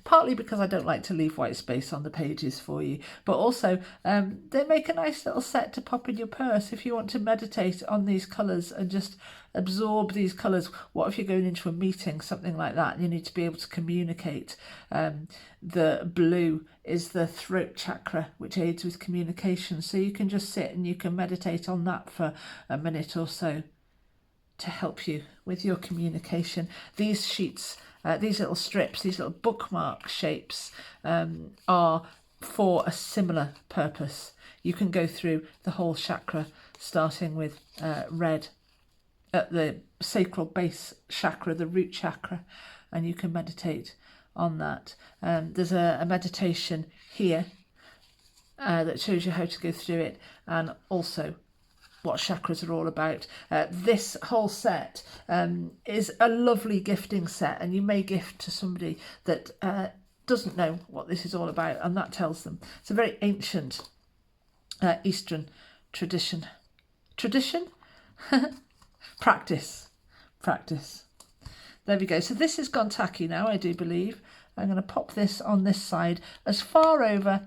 partly because I don't like to leave white space on the pages for you, but also they make a nice little set to pop in your purse if you want to meditate on these colours and just absorb these colours. What if you're going into a meeting, something like that, and you need to be able to communicate? The blue is the throat chakra, which aids with communication, so you can just sit and you can meditate on that for a minute or so to help you with your communication. These sheets, these little strips, these little bookmark shapes are for a similar purpose. You can go through the whole chakra, starting with red at the sacral base chakra, the root chakra, and you can meditate on that. There's a meditation here that shows you how to go through it, and also what chakras are all about. This whole set is a lovely gifting set, and you may gift to somebody that doesn't know what this is all about, and that tells them. It's a very ancient Eastern tradition. Practice. There we go. So this has gone tacky now, I do believe. I'm going to pop this on this side as far over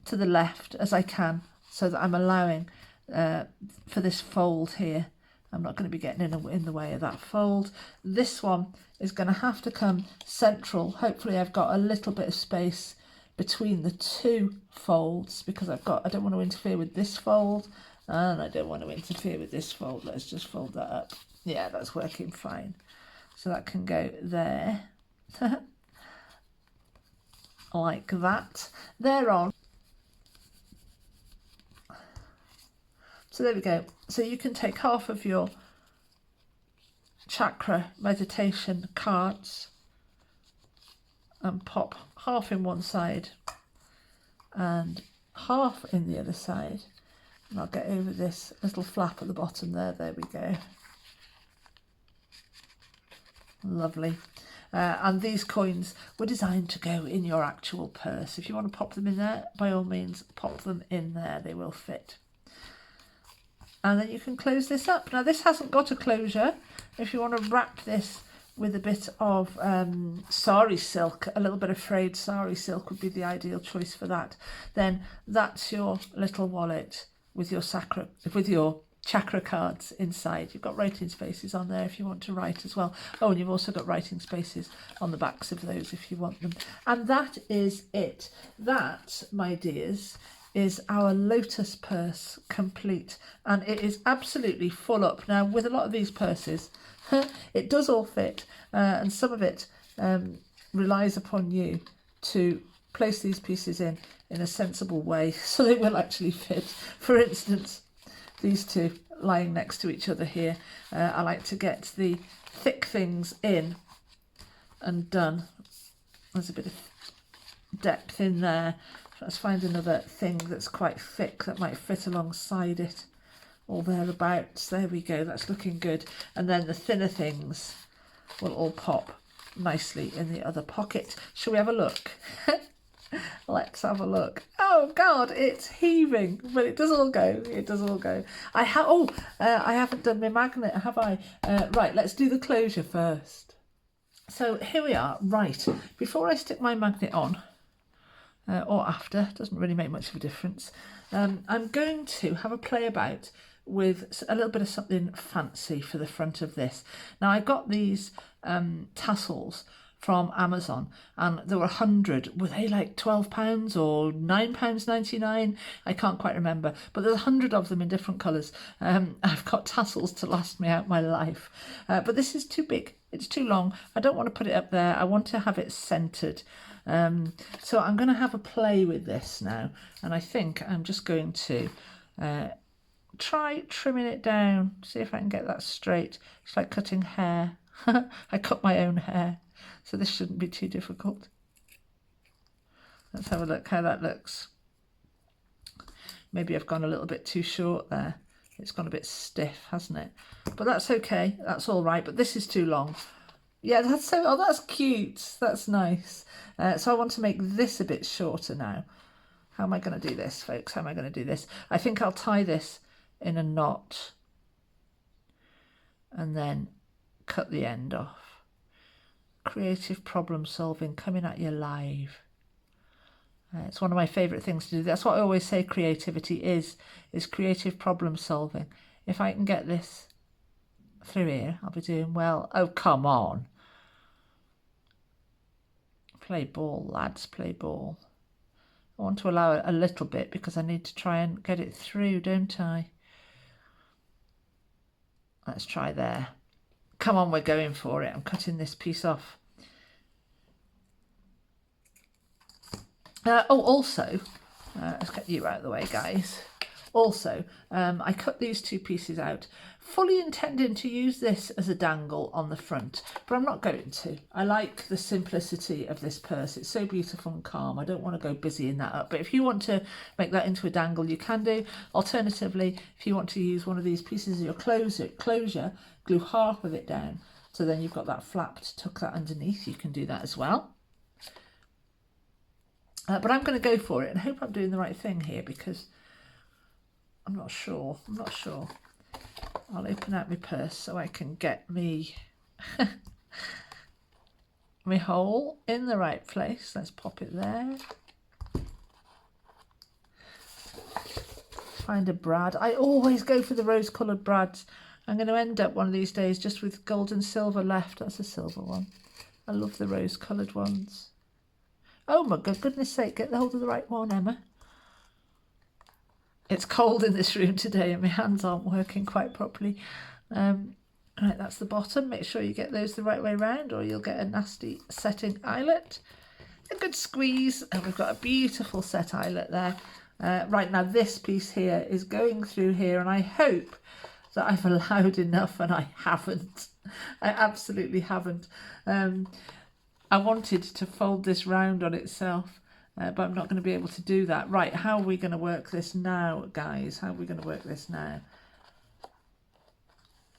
to the left as I can, so that I'm allowing for this fold here. I'm not going to be getting in the way of that fold. This one is going to have to come central. Hopefully I've got a little bit of space between the two folds, because I don't want to interfere with this fold, and I don't want to interfere with this fold. Let's just fold that up. Yeah, that's working fine. So that can go there. Like that. They're on. So there we go. So you can take half of your chakra meditation cards and pop half in one side and half in the other side. And I'll get over this little flap at the bottom there. There we go. Lovely. And these coins were designed to go in your actual purse. If you want to pop them in there, by all means, pop them in there. They will fit. And then you can close this up. Now this hasn't got a closure. If you want to wrap this with a bit of sari silk, a little bit of frayed sari silk would be the ideal choice for that. Then that's your little wallet with your chakra cards inside. You've got writing spaces on there if you want to write as well. Oh, and you've also got writing spaces on the backs of those if you want them. And that is it. That, my dears, is our Lotus purse complete, and it is absolutely full up. Now with a lot of these purses it does all fit, and some of it relies upon you to place these pieces in a sensible way so they will actually fit. For instance, these two lying next to each other here, I like to get the thick things in and done. There's a bit of depth in there. Let's find another thing that's quite thick that might fit alongside it, or thereabouts. There we go, that's looking good. And then the thinner things will all pop nicely in the other pocket. Shall we have a look? Let's have a look. Oh God, it's heaving, but it does all go. It does all go. I haven't done my magnet, have I? Right, let's do the closure first. So here we are. Right, before I stick my magnet on, or after, doesn't really make much of a difference, I'm going to have a play about with a little bit of something fancy for the front of this. Now I got these tassels from Amazon, and there were 100. Were they like £12 or £9.99? I can't quite remember, but there's 100 of them in different colours. I've got tassels to last me out my life, but this is too big. It's too long. I don't want to put it up there. I want to have it centred. So I'm going to have a play with this now, and I think I'm just going to try trimming it down, see if I can get that straight. It's like cutting hair. I cut my own hair, so this shouldn't be too difficult. Let's have a look how that looks. Maybe I've gone a little bit too short there. It's gone a bit stiff, hasn't it? But that's okay, that's all right, but this is too long. Yeah, that's so, oh, that's cute, that's nice. So I want to make this a bit shorter now. How am I going to do this, folks? How am I going to do this? I think I'll tie this in a knot and then cut the end off. Creative problem solving coming at you live. It's one of my favourite things to do. That's what I always say creativity is creative problem solving. If I can get this through here, I'll be doing well. Oh, come on. Play ball, lads, play ball. I want to allow it a little bit because I need to try and get it through, don't I? Let's try there. Come on, we're going for it. I'm cutting this piece off. Also, let's get you out of the way, guys. Also, I cut these two pieces out, fully intending to use this as a dangle on the front, but I'm not going to. I like the simplicity of this purse. It's so beautiful and calm. I don't want to go busying that up, but if you want to make that into a dangle, you can do. Alternatively, if you want to use one of these pieces of your closure, glue half of it down, so then you've got that flap to tuck that underneath. You can do that as well. But I'm going to go for it and hope I'm doing the right thing here, because I'm not sure. I'll open out my purse so I can get me my hole in the right place. Let's pop it there. Find a brad. I always go for the rose-coloured brads. I'm going to end up one of these days just with gold and silver left. That's a silver one. I love the rose-coloured ones. Oh my goodness sake, get the hold of the right one, Emma. It's cold in this room today and my hands aren't working quite properly. Right, that's the bottom. Make sure you get those the right way round or you'll get a nasty setting eyelet. A good squeeze, and we've got a beautiful set eyelet there. Right, now this piece here is going through here, and I hope that I've allowed enough, and I haven't. I absolutely haven't. I wanted to fold this round on itself, but I'm not going to be able to do that. Right, how are we going to work this now, guys? How are we going to work this now?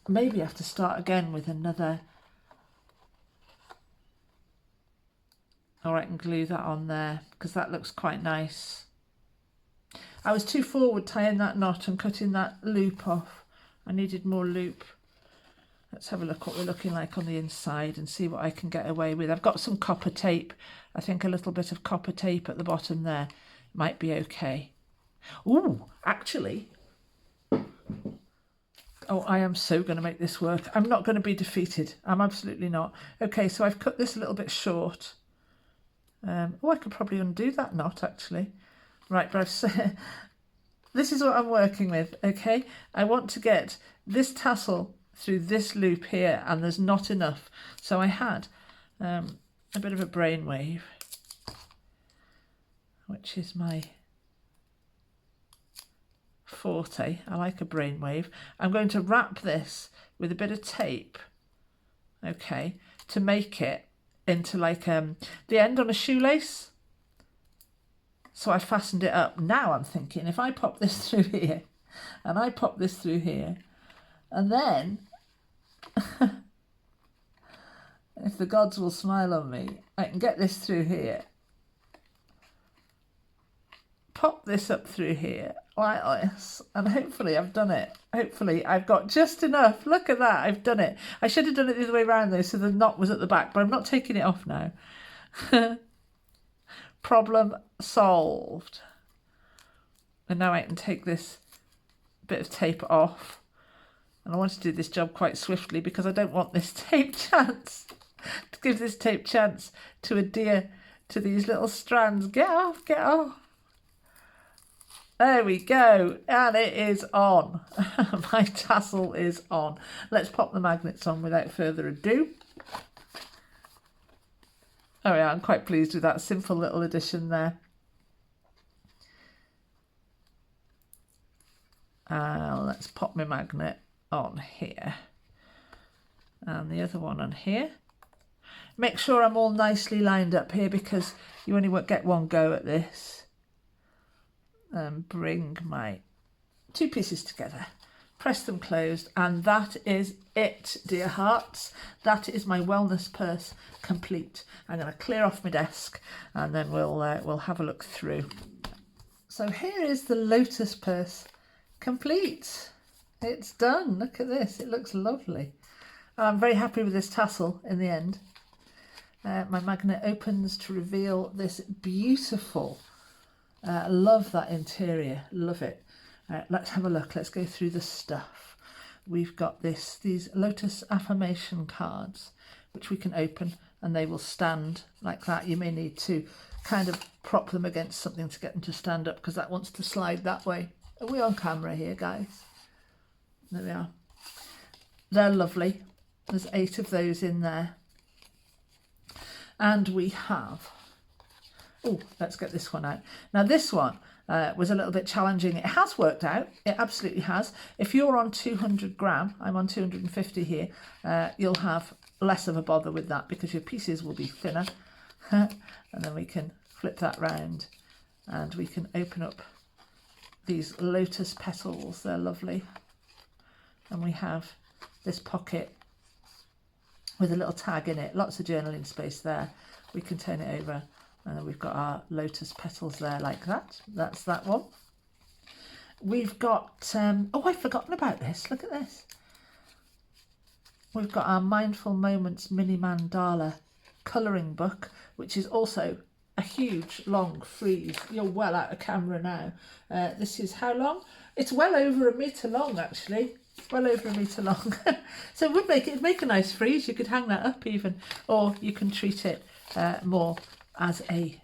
Maybe I have to start again with another. Or I can glue that on there, because that looks quite nice. I was too forward tying that knot and cutting that loop off. I needed more loop. Let's have a look what we're looking like on the inside and see what I can get away with. I've got some copper tape. I think a little bit of copper tape at the bottom there might be okay. Ooh, actually. Oh, I am so going to make this work. I'm not going to be defeated. I'm absolutely not. Okay, so I've cut this a little bit short. Oh, I could probably undo that knot, actually. Right, but this is what I'm working with, okay? I want to get this tassel through this loop here, and there's not enough. So I had a bit of a brainwave, which is my forte. I like a brainwave. I'm going to wrap this with a bit of tape, okay, to make it into like the end on a shoelace. So I fastened it up. Now I'm thinking, if I pop this through here, and I pop this through here, and then, if the gods will smile on me, I can get this through here, pop this up through here, like this, and hopefully I've done it. Hopefully I've got just enough. Look at that, I've done it. I should have done it the other way around though, so the knot was at the back, but I'm not taking it off now. Problem solved. And now I can take this bit of tape off. And I want to do this job quite swiftly because I don't want this tape chance to give this tape chance to adhere to these little strands. Get off, get off. There we go. And it is on. My tassel is on. Let's pop the magnets on without further ado. Oh yeah, I'm quite pleased with that simple little addition there. Let's pop my magnet on here. And the other one on here. Make sure I'm all nicely lined up here because you only won't get one go at this. And bring my two pieces together. Press them closed, and that is it, dear hearts. That is my wellness purse complete. I'm going to clear off my desk and then we'll have a look through. So here is the Lotus purse complete. It's done. Look at this. It looks lovely. I'm very happy with this tassel in the end. My magnet opens to reveal this beautiful. Love that interior. Love it. Let's have a look. Let's go through the stuff. We've got these Lotus affirmation cards, which we can open and they will stand like that. You may need to kind of prop them against something to get them to stand up because that wants to slide that way. Are we on camera here, guys? There we are. They're lovely. There's 8 of those in there. And we have, oh, let's get this one out. Now this one was a little bit challenging. It has worked out. It absolutely has. If you're on 200 gram, I'm on 250 here, you'll have less of a bother with that because your pieces will be thinner. And then we can flip that round and we can open up these Lotus petals. They're lovely. And we have this pocket with a little tag in it. Lots of journaling space there. We can turn it over. And then we've got our Lotus petals there like that. That's that one. We've got, oh, I've forgotten about this. Look at this. We've got our Mindful Moments Mini Mandala colouring book, which is also a huge, long frieze. You're well out of camera now. This is how long? It's well over 1 metre long, actually. Well over 1 metre long. So it would make a nice frieze. You could hang that up even, or you can treat it more as a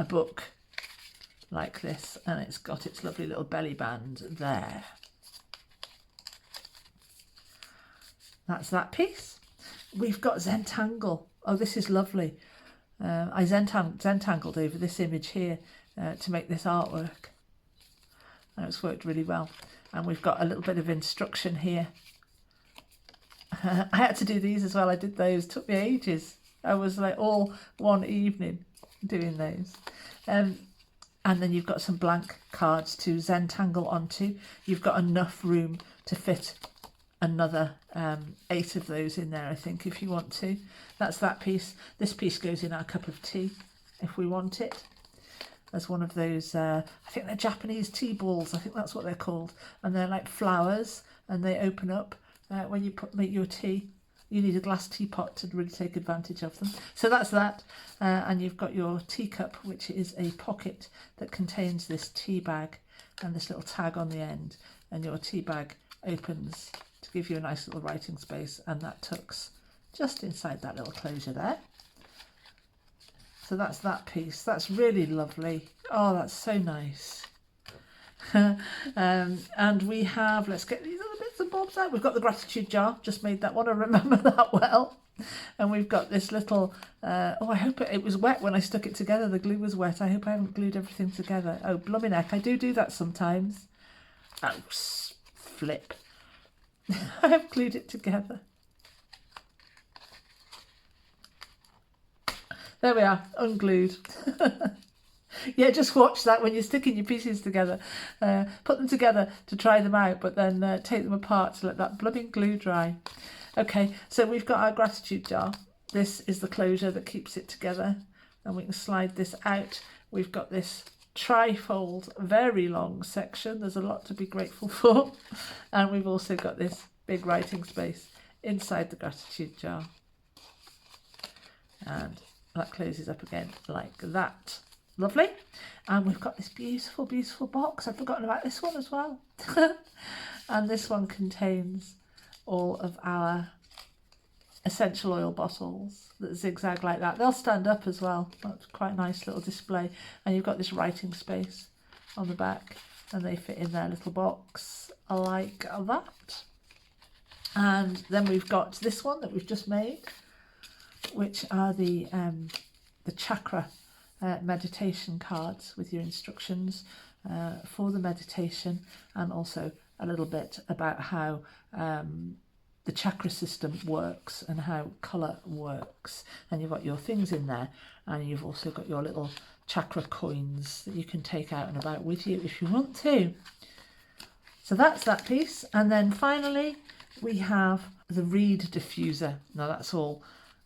book like this, and it's got its lovely little belly band there. That's that piece. We've got Zentangle. Oh, this is lovely. I Zentangled over this image here to make this artwork. And it's worked really well. And we've got a little bit of instruction here. I had to do these as well. I did those. It took me ages. I was like all one evening doing those. And then you've got some blank cards to Zentangle onto. You've got enough room to fit another 8 of those in there, I think, if you want to. That's that piece. This piece goes in our cup of tea if we want it. There's one of those, I think they're Japanese tea balls. I think that's what they're called. And they're like flowers and they open up when you make your tea. You need a glass teapot to really take advantage of them. So that's that. And you've got your teacup, which is a pocket that contains this tea bag and this little tag on the end. And your tea bag opens to give you a nice little writing space, and that tucks just inside that little closure there. So that's that piece. That's really lovely. Oh, that's so nice. And we have, let's get these other bits and bobs out. We've got the gratitude jar, just made that one, I remember that well. And we've got this little, oh, I hope it was wet when I stuck it together. The glue was wet. I hope I haven't glued everything together. Oh, blooming heck, I do that sometimes. Oh, flip. I have glued it together. There we are, unglued. Yeah, just watch that when you're sticking your pieces together. Put them together to try them out, but then take them apart to let that blooming glue dry. Okay, so we've got our gratitude jar. This is the closure that keeps it together. And we can slide this out. We've got this tri-fold, very long section. There's a lot to be grateful for. And we've also got this big writing space inside the gratitude jar. And that closes up again like that. Lovely. And we've got this beautiful, beautiful box. I've forgotten about this one as well. And this one contains all of our essential oil bottles that zigzag like that. They'll stand up as well. That's quite a nice little display. And you've got this writing space on the back and they fit in their little box like that. And then we've got this one that we've just made, which are the chakra meditation cards with your instructions for the meditation, and also a little bit about how the chakra system works and how colour works. And you've got your things in there, and you've also got your little chakra coins that you can take out and about with you if you want to. So that's that piece. And then finally we have the reed diffuser. Now that's all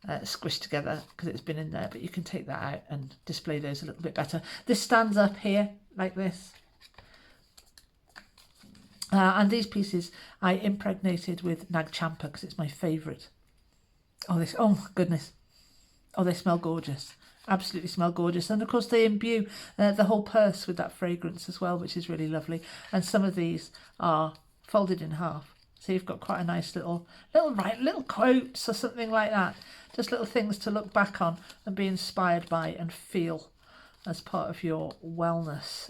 squished together because it's been in there, but you can take that out and display those a little bit better. This stands up here like this. And these pieces I impregnated with Nag Champa because it's my favourite. Oh my goodness. Oh, they smell gorgeous. Absolutely smell gorgeous. And of course they imbue the whole purse with that fragrance as well, which is really lovely. And some of these are folded in half. So you've got quite a nice little quotes or something like that. Just little things to look back on and be inspired by and feel as part of your wellness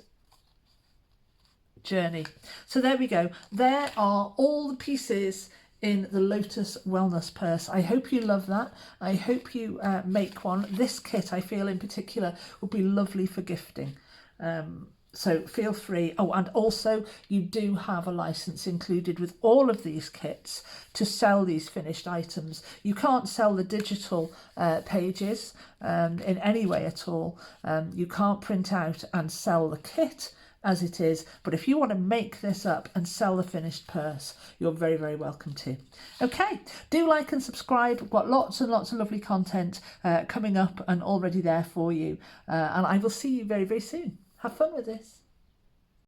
journey. So there we go. There are all the pieces in the Lotus Wellness Purse. I hope you love that. I hope you make one. This kit, I feel in particular, would be lovely for gifting. So feel free. Oh, and also you do have a license included with all of these kits to sell these finished items. You can't sell the digital pages in any way at all. You can't print out and sell the kit as it is, but if you want to make this up and sell the finished purse, you're very, very welcome to. Okay, do like and subscribe. We've got lots and lots of lovely content coming up and already there for you. And I will see you very, very soon. Have fun with this.